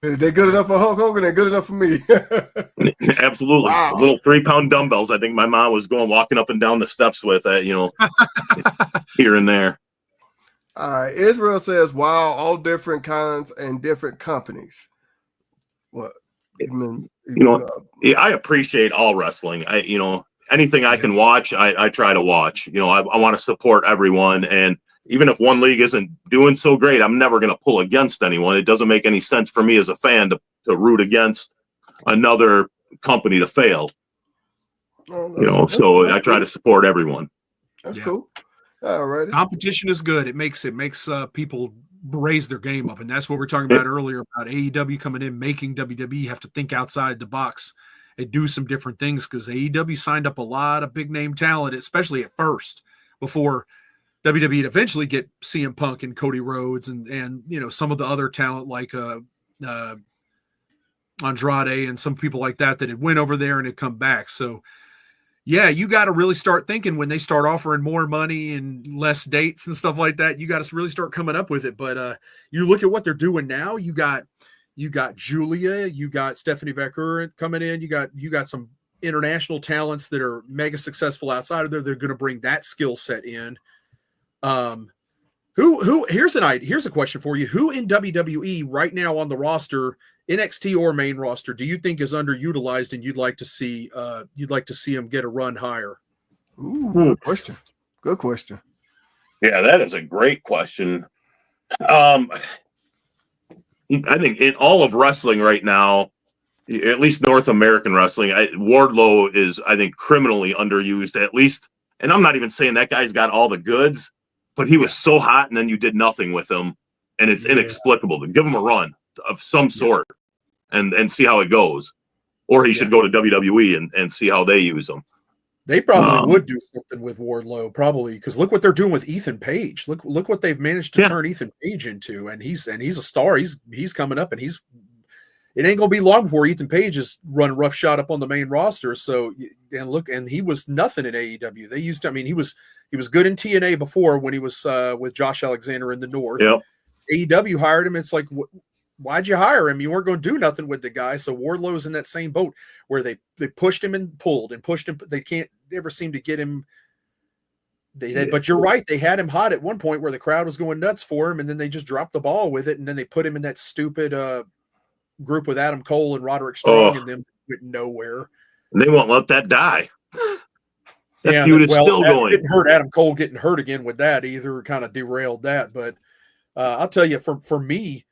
They're good enough for Hulk Hogan. They're good enough for me. Absolutely. Wow. Little 3-pound dumbbells. I think my mom was walking up and down the steps with it, here and there. All right. Israel says, wow, all different kinds and different companies. What? I appreciate all wrestling. Anything I can watch, I try to watch. I want to support everyone. And even if one league isn't doing so great, I'm never going to pull against anyone. It doesn't make any sense for me as a fan to root against another company to fail. So I try to support everyone. That's cool. All right. Competition is good. It makes people raise their game up, and that's what we're talking about earlier about AEW coming in, making WWE have to think outside the box and do some different things, because AEW signed up a lot of big name talent, especially at first, before WWE eventually get CM Punk and Cody Rhodes and some of the other talent like Andrade and some people like that had went over there and had come back. So yeah, you got to really start thinking when they start offering more money and less dates and stuff like that. You got to really start coming up with it. But you look at what they're doing now. You got Julia, you got Stephanie Becker coming in. You got some international talents that are mega successful outside of there. They're going to bring that skill set in. Here's a question for you. Who in WWE right now on the roster, NXT or main roster, do you think is underutilized and you'd like to see him get a run higher? Ooh, good question. Good question. Yeah, that is a great question. I think in all of wrestling right now, at least North American wrestling, Wardlow is, I think, criminally underused, at least. And I'm not even saying that guy's got all the goods, but he was so hot and then you did nothing with him. And it's inexplicable. To give him a run of some sort and see how it goes. Or he should go to WWE and see how they use him. They probably would do something with Wardlow, probably, because look what they're doing with Ethan Page. Look what they've managed to turn Ethan Page into, and he's a star. He's coming up, and it ain't gonna be long before Ethan Page is run roughshod up on the main roster. So and he was nothing in AEW. They used to, he was good in TNA before when he was with Josh Alexander in the North. Yep. AEW hired him. It's like, why'd you hire him? You weren't going to do nothing with the guy. So Wardlow's in that same boat where they pushed him and pulled and pushed him. They can't ever seem to get him. But you're right. They had him hot at one point where the crowd was going nuts for him, and then they just dropped the ball with it, and then they put him in that stupid group with Adam Cole and Roderick Strong, and them went nowhere. They won't let that die. That feud is still going. Didn't hurt Adam Cole getting hurt again with that either. Kind of derailed that. But I'll tell you, for me,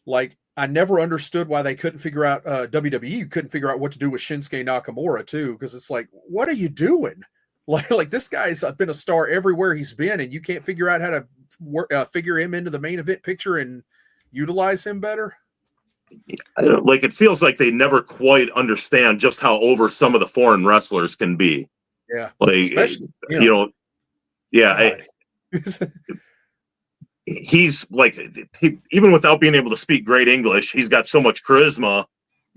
like, I never understood why they couldn't figure out WWE couldn't figure out what to do with Shinsuke Nakamura too, because it's like, what are you doing? Like this guy's been a star everywhere he's been, and you can't figure out how to figure him into the main event picture and utilize him better. It feels like they never quite understand just how over some of the foreign wrestlers can be. Yeah, especially, he's like, even without being able to speak great English, he's got so much charisma,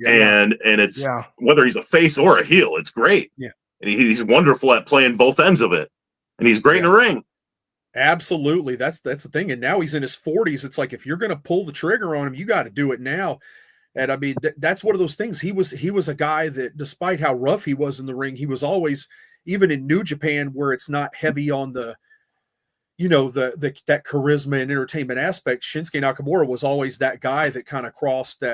and it's whether he's a face or a heel, it's great. Yeah, and he's wonderful at playing both ends of it, and he's great in the ring. Absolutely, that's the thing. And now he's in his 40s. It's like, if you're going to pull the trigger on him, you got to do it now. And I mean, that's one of those things. He was a guy that, despite how rough he was in the ring, he was always, even in New Japan, where it's not heavy on the, that charisma and entertainment aspect. Shinsuke Nakamura was always that guy that kind of crossed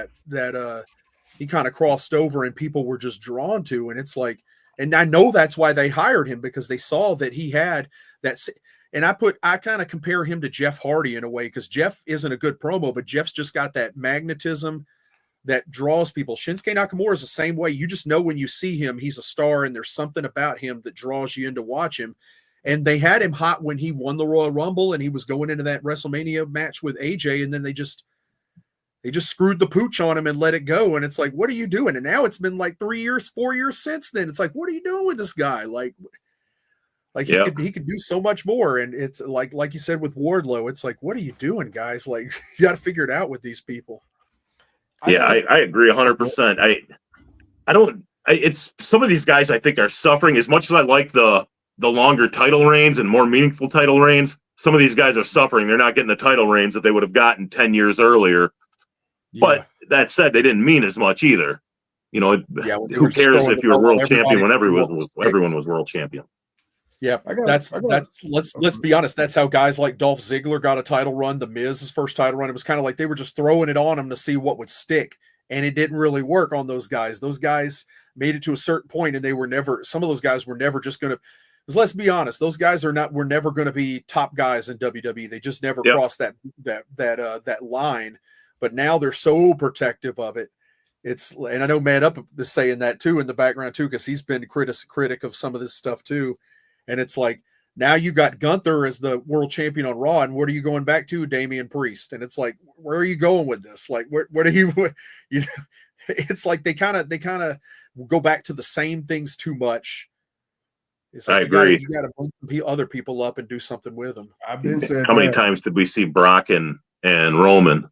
he kind of crossed over and people were just drawn to. And it's like, and I know that's why they hired him, because they saw that he had that. And I kind of compare him to Jeff Hardy in a way, because Jeff isn't a good promo, but Jeff's just got that magnetism that draws people. Shinsuke Nakamura is the same way. You just know when you see him, he's a star, and there's something about him that draws you in to watch him. And they had him hot when he won the Royal Rumble and he was going into that WrestleMania match with AJ, and then they just screwed the pooch on him and let it go. And it's like, what are you doing? And now it's been like 4 years since then. It's like, what are you doing with this guy? Like he could do so much more. And it's like you said with Wardlow, it's like, what are you doing, guys? Like, you got to figure it out with these people. I agree 100%. It's some of these guys I think are suffering as much as I like the longer title reigns and more meaningful title reigns. Some of these guys are suffering. They're not getting the title reigns that they would have gotten 10 years earlier. Yeah. But that said, they didn't mean as much either. Who cares if you're a world champion when everyone was world champion? Yeah, let's be honest. That's how guys like Dolph Ziggler got a title run. The Miz's first title run. It was kind of like they were just throwing it on him to see what would stick, and it didn't really work on those guys. Those guys made it to a certain point, and they were never. Some of those guys were never just going to. Because let's be honest, those guys were never going to be top guys in WWE. They just never crossed that line. But now they're so protective of it. And I know Man Up is saying that too in the background too, because he's been a critic of some of this stuff too. And it's like, now you got Gunther as the world champion on Raw, and what are you going back to? Damian Priest. And it's like, where are you going with this? Like, where do you know, it's like they kind of go back to the same things too much. It's like I agree. You got to bring other people up and do something with them. I've been saying how many times did we see Brock and Roman?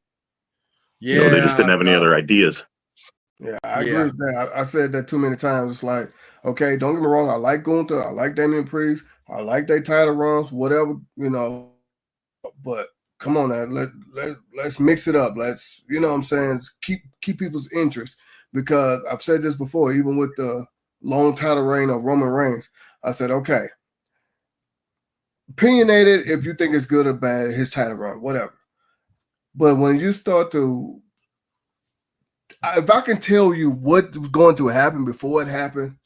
Yeah, they just didn't have any other ideas. Yeah, I agree with that. I said that too many times. It's like, okay, don't get me wrong. I like Gunther. I like Damian Priest. I like their title runs, whatever, but come on now, let's mix it up. Let's, you know what I'm saying, keep people's interest, because I've said this before, even with the long title reign of Roman Reigns. I said, okay, opinionated if you think it's good or bad, his title run, whatever. But when you start to, if I can tell you what was going to happen before it happened,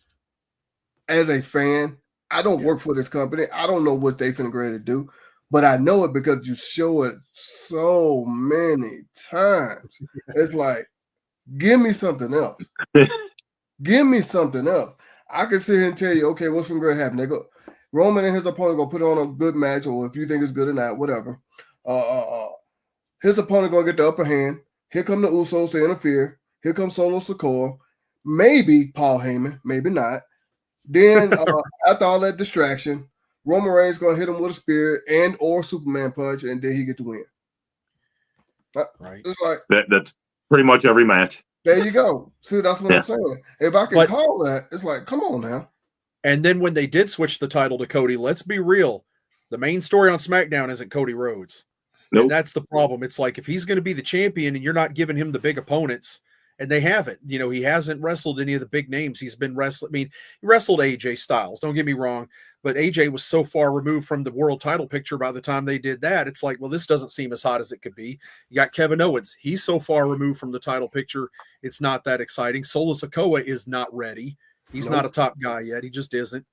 as a fan, I don't work for this company. I don't know what they finna grade to do, but I know it because you show it so many times. It's like, give me something else. Give me something else. I can sit here and tell you, okay, what's finna grade happen? They go, Roman and his opponent gonna put on a good match, or if you think it's good or not, whatever. His opponent gonna get the upper hand. Here come the Usos to interfere. Here comes Solo Sikoa. Maybe Paul Heyman, maybe not. Then after all that distraction, Roman Reigns gonna hit him with a spear and or Superman punch, and then he get to win. Right. It's like that's pretty much every match. There you go. See, that's what I'm saying. If I can call that, it's like, come on now. And then when they did switch the title to Cody, let's be real. The main story on SmackDown isn't Cody Rhodes. Nope. And that's the problem. It's like, if he's going to be the champion and you're not giving him the big opponents, and they haven't, he hasn't wrestled any of the big names. He's been wrestling. I mean, he wrestled AJ Styles, don't get me wrong, but AJ was so far removed from the world title picture by the time they did that. It's like, well, this doesn't seem as hot as it could be. You got Kevin Owens. He's so far removed from the title picture. It's not that exciting. Solo Sikoa is not ready. He's not a top guy yet. He just isn't.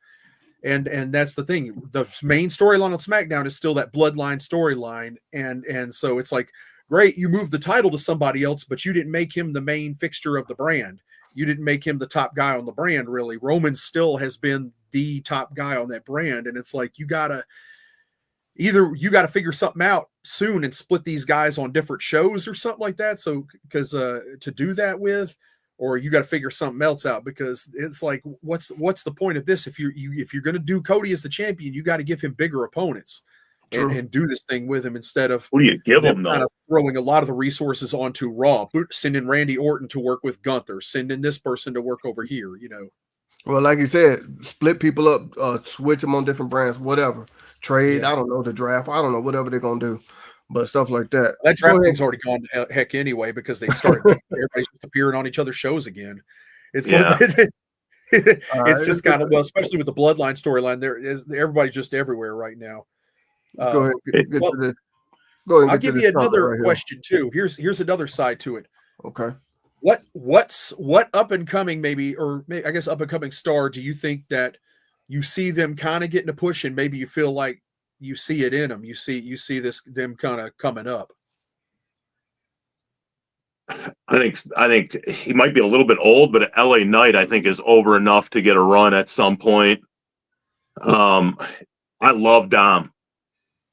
And that's the thing. The main storyline on SmackDown is still that bloodline storyline. And so it's like, great, you moved the title to somebody else, but you didn't make him the main fixture of the brand. You didn't make him the top guy on the brand, really. Roman still has been the top guy on that brand. And it's like, you got to figure something out soon and split these guys on different shows or something like that. So, because to do that with, or you got to figure something else out, because it's like, what's the point of this? If you're going to do Cody as the champion, you got to give him bigger opponents. And do this thing with him, instead of what do you give him, though? Kind of throwing a lot of the resources onto Raw, sending Randy Orton to work with Gunther, sending this person to work over here, Well, like you said, split people up, switch them on different brands, whatever. Trade, I don't know, the draft, I don't know, whatever they're going to do. But stuff like that. That draft thing's already gone to heck anyway, because they started everybody's just appearing on each other's shows again. It's it's just kind of, well, especially with the bloodline storyline, everybody's just go ahead. I'll give you another question too. Here's another side to it. Okay. What up and coming, maybe, or I guess up and coming star do you think that you see them kind of getting a push, and maybe you feel like you see it in them? You see them kind of coming up. I think he might be a little bit old, but LA Knight, I think, is over enough to get a run at some point. I love Dom.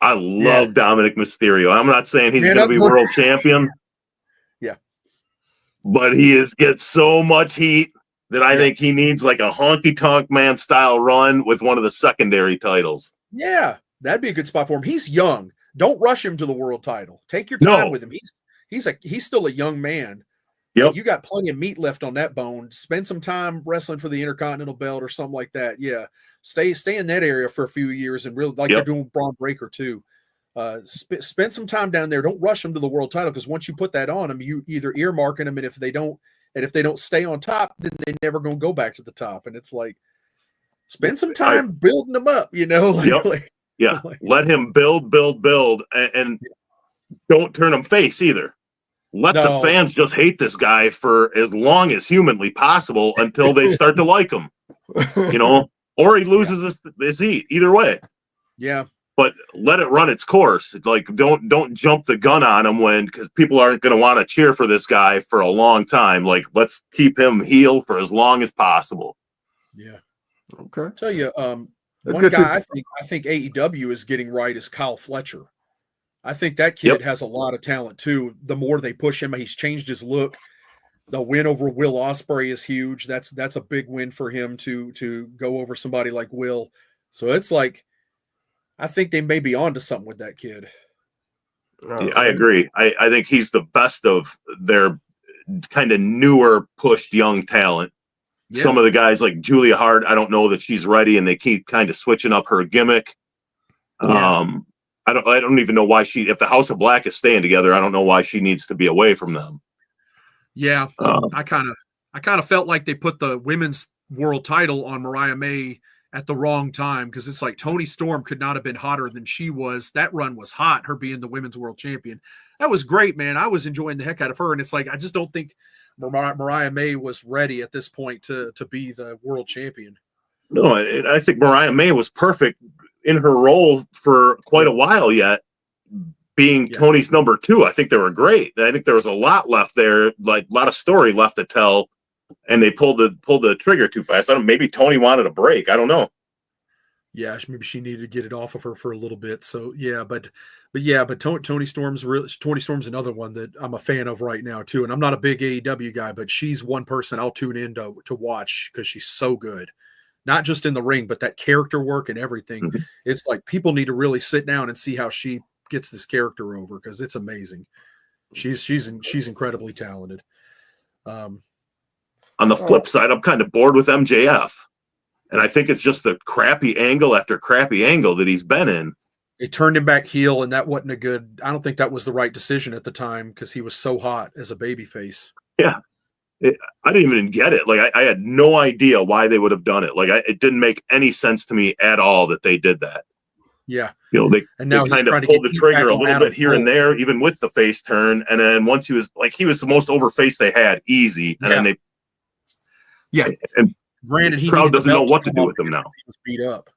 I love Dominic Mysterio. I'm not saying he's going to be world champion. Yeah. But he gets so much heat that I think he needs like a honky tonk man style run with one of the secondary titles. Yeah, that'd be a good spot for him. He's young. Don't rush him to the world title. Take your time with him. He's still a young man. Yep. You got plenty of meat left on that bone. Spend some time wrestling for the Intercontinental belt or something like that. Yeah, stay in that area for a few years and really like Yep. they're doing with Braun Breaker too. Spend some time down there. Don't rush them to the world title because once you put that on them, you either earmarking them, and if they don't stay on top, then they never gonna go back to the top. And it's like spend some time building them up. Yeah. Let him build, and don't turn him face either. Let the fans just hate this guy for as long as humanly possible until they start to like him, or he loses his heat. Either way. Yeah. But let it run its course. Like, don't jump the gun on him because people aren't going to want to cheer for this guy for a long time. Like, let's keep him heel for as long as possible. Yeah. Okay. I'll tell you, one guy I think AEW is getting right is Kyle Fletcher. I think that kid has a lot of talent too. The more they push him, he's changed his look. The win over Will Ospreay is huge. That's a big win for him to go over somebody like Will. So it's like, I think they may be onto something with that kid. Yeah, I agree. I think he's the best of their kind of newer pushed young talent. Yeah. Some of the guys like Julia Hart, I don't know that she's ready, and they keep kind of switching up her gimmick. Yeah. I don't even know why if the House of Black is staying together, I don't know why she needs to be away from them. Yeah. I kind of felt like they put the women's world title on Mariah May at the wrong time, because it's like Toni Storm could not have been hotter than she was. That run was hot, her being the women's world champion. That was great, man. I was enjoying the heck out of her, and it's like I just don't think Mariah May was ready at this point to be the world champion. No, I think Mariah May was perfect in her role for quite a while yet, being Tony's number 2. I think they were great. I think there was a lot left there, like a lot of story left to tell, and they pulled the trigger too fast. Maybe Tony wanted a break. I don't know. Yeah, maybe she needed to get it off of her for a little bit. So yeah, but Toni Storm's another one that I'm a fan of right now too. And I'm not a big AEW guy, but she's one person I'll tune in to watch because she's so good. Not just in the ring, but that character work and everything. Mm-hmm. It's like people need to really sit down and see how she gets this character over, because it's amazing. She's incredibly talented. On the flip side, I'm kind of bored with MJF. And I think it's just the crappy angle after crappy angle that he's been in. They turned him back heel, and that wasn't I don't think that was the right decision at the time, because he was so hot as a babyface. Yeah. I didn't even get it. Like, I had no idea why they would have done it. Like, it didn't make any sense to me at all that they did that. Yeah. They kind of pulled the trigger a little bit here and there, even with the face turn. And then once he was the most over face they had, easy. And then and granted, the crowd doesn't know what to do with him now. He was beat up.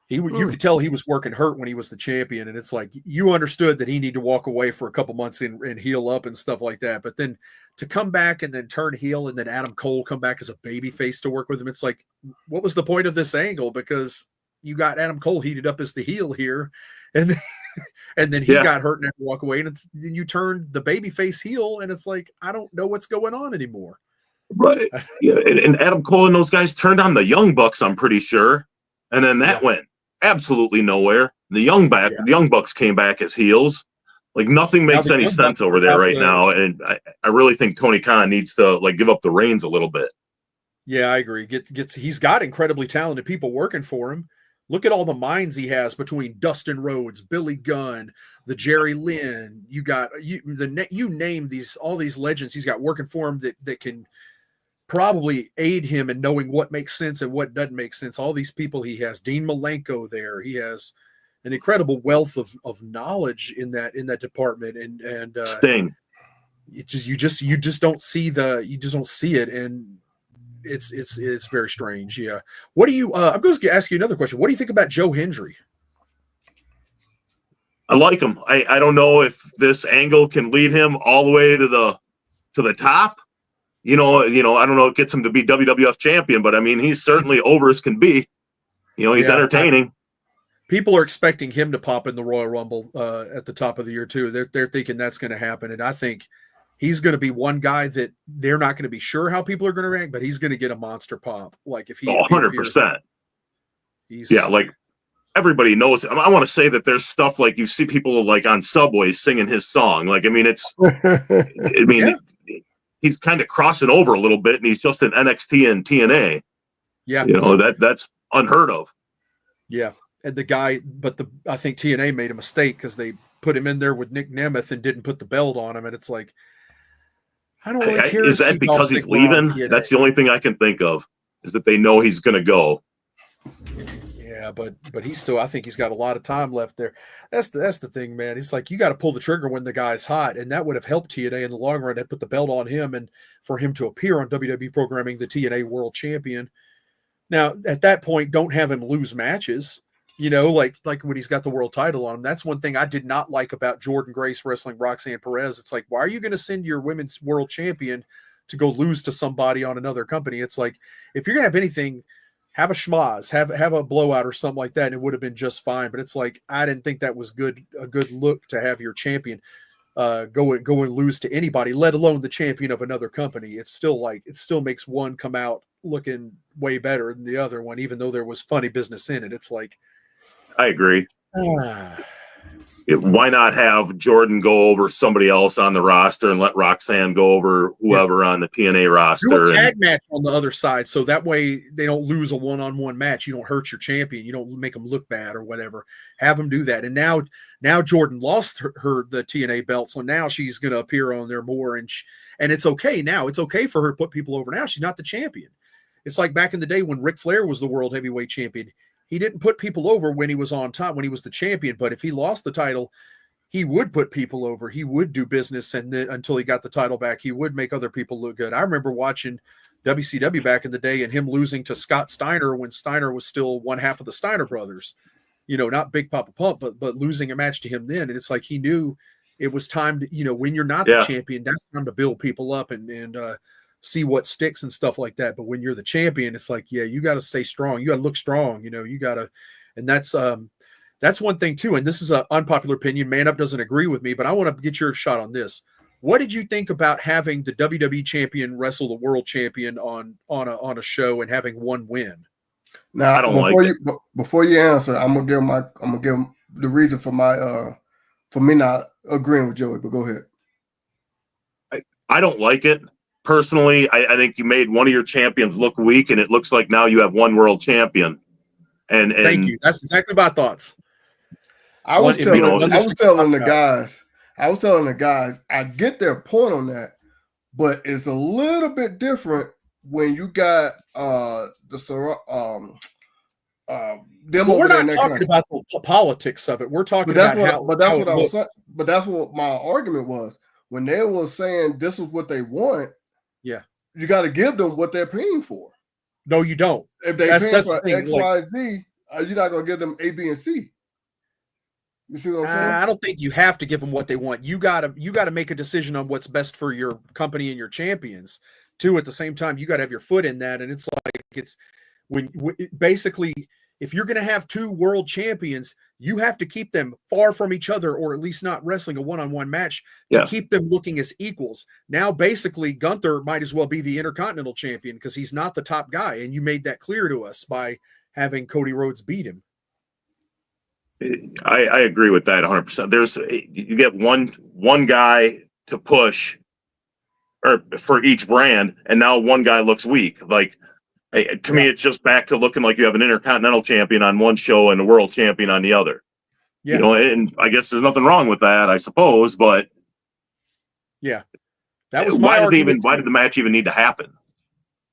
You could tell he was working hurt when he was the champion, and it's like you understood that he needed to walk away for a couple months and heal up and stuff like that. But then to come back and then turn heel, and then Adam Cole come back as a baby face to work with him, it's like, what was the point of this angle? Because you got Adam Cole heated up as the heel here, and then he got hurt and had to walk away, and then you turned the baby face heel, and it's like, I don't know what's going on anymore. Right. Yeah, and Adam Cole and those guys turned on the Young Bucks, I'm pretty sure, and then that went absolutely nowhere. The Young Bucks came back as heels. Like, nothing makes any sense over there right now, and I really think Tony Khan needs to give up the reins a little bit. Yeah, I agree. He's got incredibly talented people working for him. Look at all the minds he has between Dustin Rhodes, Billy Gunn, the Jerry Lynn. You name all these legends he's got working for him that can probably aid him in knowing what makes sense and what doesn't make sense. All these people he has, Dean Malenko there. He has an incredible wealth of knowledge in that department. And Sting. You just don't see it. And it's very strange. Yeah. What do you, I'm going to ask you another question. What do you think about Joe Hendry? I like him. I don't know if this angle can lead him all the way to the top. I don't know. It gets him to be WWF champion, but I mean, he's certainly over as can be. He's entertaining. People are expecting him to pop in the Royal Rumble at the top of the year too. They're thinking that's going to happen, and I think he's going to be one guy that they're not going to be sure how people are going to react, but he's going to get a monster pop. Like if he 100%. Like everybody knows. I want to say that there's stuff like you see people like on subways singing his song. Like, I mean, he's kind of crossing over a little bit, and he's just in NXT and TNA. Yeah, that's unheard of. Yeah, and the guy, but I think TNA made a mistake because they put him in there with Nick Nemeth and didn't put the belt on him, and it's like, I don't really care. Is that because he's leaving? That's the only thing I can think of, is that they know he's going to go. Yeah, but he's still. I think he's got a lot of time left there. That's the thing, man. It's like you got to pull the trigger when the guy's hot, and that would have helped TNA in the long run to put the belt on him and for him to appear on WWE programming, the TNA World Champion. Now, at that point, don't have him lose matches. Like when he's got the world title on him. That's one thing I did not like about Jordynne Grace wrestling Roxanne Perez. It's like, why are you going to send your women's world champion to go lose to somebody on another company? It's like, if you're going to have anything, have a schmoz, have a blowout or something like that, and it would have been just fine. But it's like, I didn't think that was a good look to have your champion go and lose to anybody, let alone the champion of another company. It's still like, it still makes one come out looking way better than the other one, even though there was funny business in it. It's like, I agree. Why not have Jordynne go over somebody else on the roster and let Roxanne go over whoever on the TNA roster? Do a tag match on the other side, so that way they don't lose a one-on-one match. You don't hurt your champion. You don't make them look bad or whatever. Have them do that. And now Jordynne lost her the TNA belt, so now she's going to appear on there more. And it's okay now. It's okay for her to put people over now. She's not the champion. It's like back in the day when Ric Flair was the world heavyweight champion. He didn't put people over when he was on top, when he was the champion. But if he lost the title, he would put people over. He would do business, and then until he got the title back, he would make other people look good. I remember watching WCW back in the day and him losing to Scott Steiner when Steiner was still one half of the Steiner brothers. Not Big Papa Pump, but losing a match to him then. And it's like he knew it was time to, when you're not the champion, that's time to build people up and see what sticks and stuff like that. But when you're the champion, it's like, you got to stay strong. You got to look strong, you got to, and that's one thing too. And this is an unpopular opinion. Man Up doesn't agree with me, but I want to get your shot on this. What did you think about having the WWE champion wrestle the world champion on a show and having one win? Now, before you answer, I'm gonna give the reason for me not agreeing with Joey, but go ahead. I don't like it. Personally, I think you made one of your champions look weak, and it looks like now you have one world champion. And thank you. That's exactly my thoughts. I was telling the guys, I get their point on that, but it's a little bit different when you got them we're not talking about the politics of it. We're talking about how. But that's what I was saying. But that's what my argument was when they were saying this is what they want. Yeah, you got to give them what they're paying for. No, you don't. If they pay for X, Y, Z, you're not going to give them A, B, and C. You see what I'm saying? I don't think you have to give them what they want. You got to make a decision on what's best for your company and your champions too. At the same time, you got to have your foot in that. And it's like it's when basically, if you're going to have two world champions, you have to keep them far from each other, or at least not wrestling a one-on-one match to keep them looking as equals. Now, basically, Gunther might as well be the Intercontinental Champion because he's not the top guy, and you made that clear to us by having Cody Rhodes beat him. I agree with that 100%. You get one guy to push or for each brand, and now one guy looks weak. Like, to me, it's just back to looking like you have an Intercontinental Champion on one show and a World Champion on the other. Yeah. And I guess there's nothing wrong with that, I suppose. But that was why did the match even need to happen?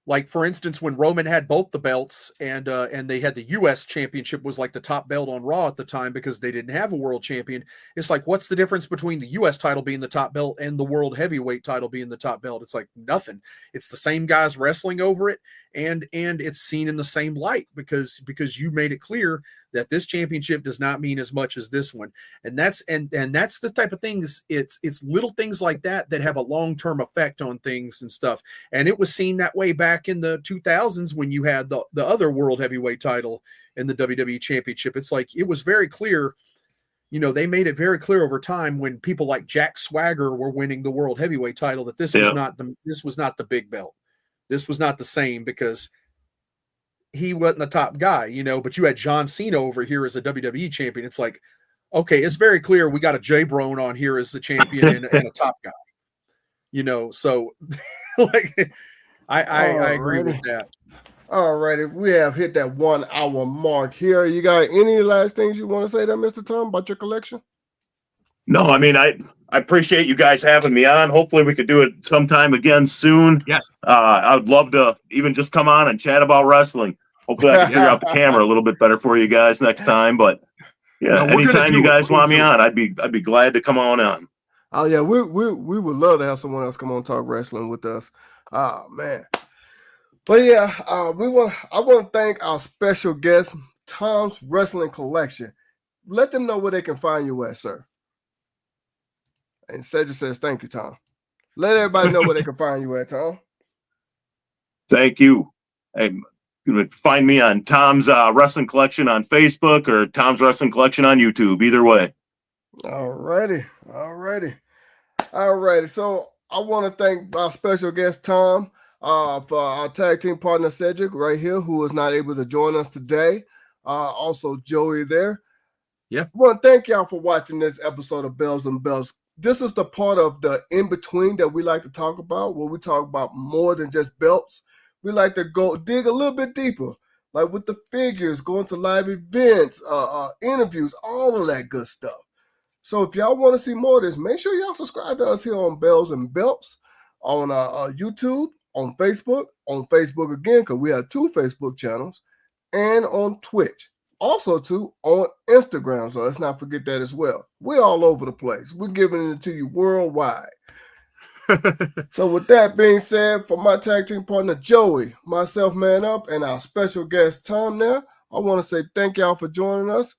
Like, for instance, when Roman had both the belts and they had the U.S. championship was like the top belt on Raw at the time because they didn't have a world champion. It's like, what's the difference between the U.S. title being the top belt and the world heavyweight title being the top belt? It's like nothing. It's the same guys wrestling over it, and it's seen in the same light because you made it clear that this championship does not mean as much as this one. And that's the type of things. It's little things like that have a long-term effect on things and stuff. And it was seen that way back in the 2000s when you had the other world heavyweight title in the WWE championship. It's like, it was very clear, they made it very clear over time when people like Jack Swagger were winning the world heavyweight title that this was not the big belt. This was not the same because he wasn't the top guy, but you had John Cena over here as a WWE champion. It's like, okay, it's very clear we got a J-Brone on here as the champion and a top guy, so Like, I agree with Alrighty. that. All righty, we have hit that 1 hour mark here. You got any last things you want to say there, Mr. Tom, about your collection? No, I mean, I appreciate you guys having me on. Hopefully we could do it sometime again soon. Yes. I would love to even just come on and chat about wrestling. Hopefully I can figure out the camera a little bit better for you guys next time. But yeah, No, we're gonna anytime do you it. guys We're gonna want me do it. on, I'd be glad to come on. Oh yeah, we would love to have someone else come on talk wrestling with us. Oh man. But yeah, I want to thank our special guest, Tom's Wrestling Collection. Let them know where they can find you at, sir. And Cedric says, thank you, Tom. Let everybody know where they can find you at, Tom. Thank you. Hey, you can find me on Tom's Wrestling Collection on Facebook or Tom's Wrestling Collection on YouTube. Either way. Alrighty. So I want to thank our special guest, Tom, for our tag team partner, Cedric, right here, who was not able to join us today. Also, Joey there. Yeah. I want to thank y'all for watching this episode of Bells and Bells. This is the part of the in-between that we like to talk about, where we talk about more than just belts. We like to go dig a little bit deeper, like with the figures, going to live events, interviews, all of that good stuff. So if y'all want to see more of this, make sure y'all subscribe to us here on Bells and Belts on YouTube, on Facebook again, because we have 2 Facebook channels, and on Twitch. Also, too, on Instagram, so let's not forget that as well. We're all over the place. We're giving it to you worldwide. So with that being said, for my tag team partner, Joey, myself, Man Up, and our special guest, Tom there, I want to say thank y'all for joining us.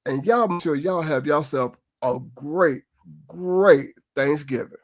And y'all make sure y'all have yourself a great, great Thanksgiving.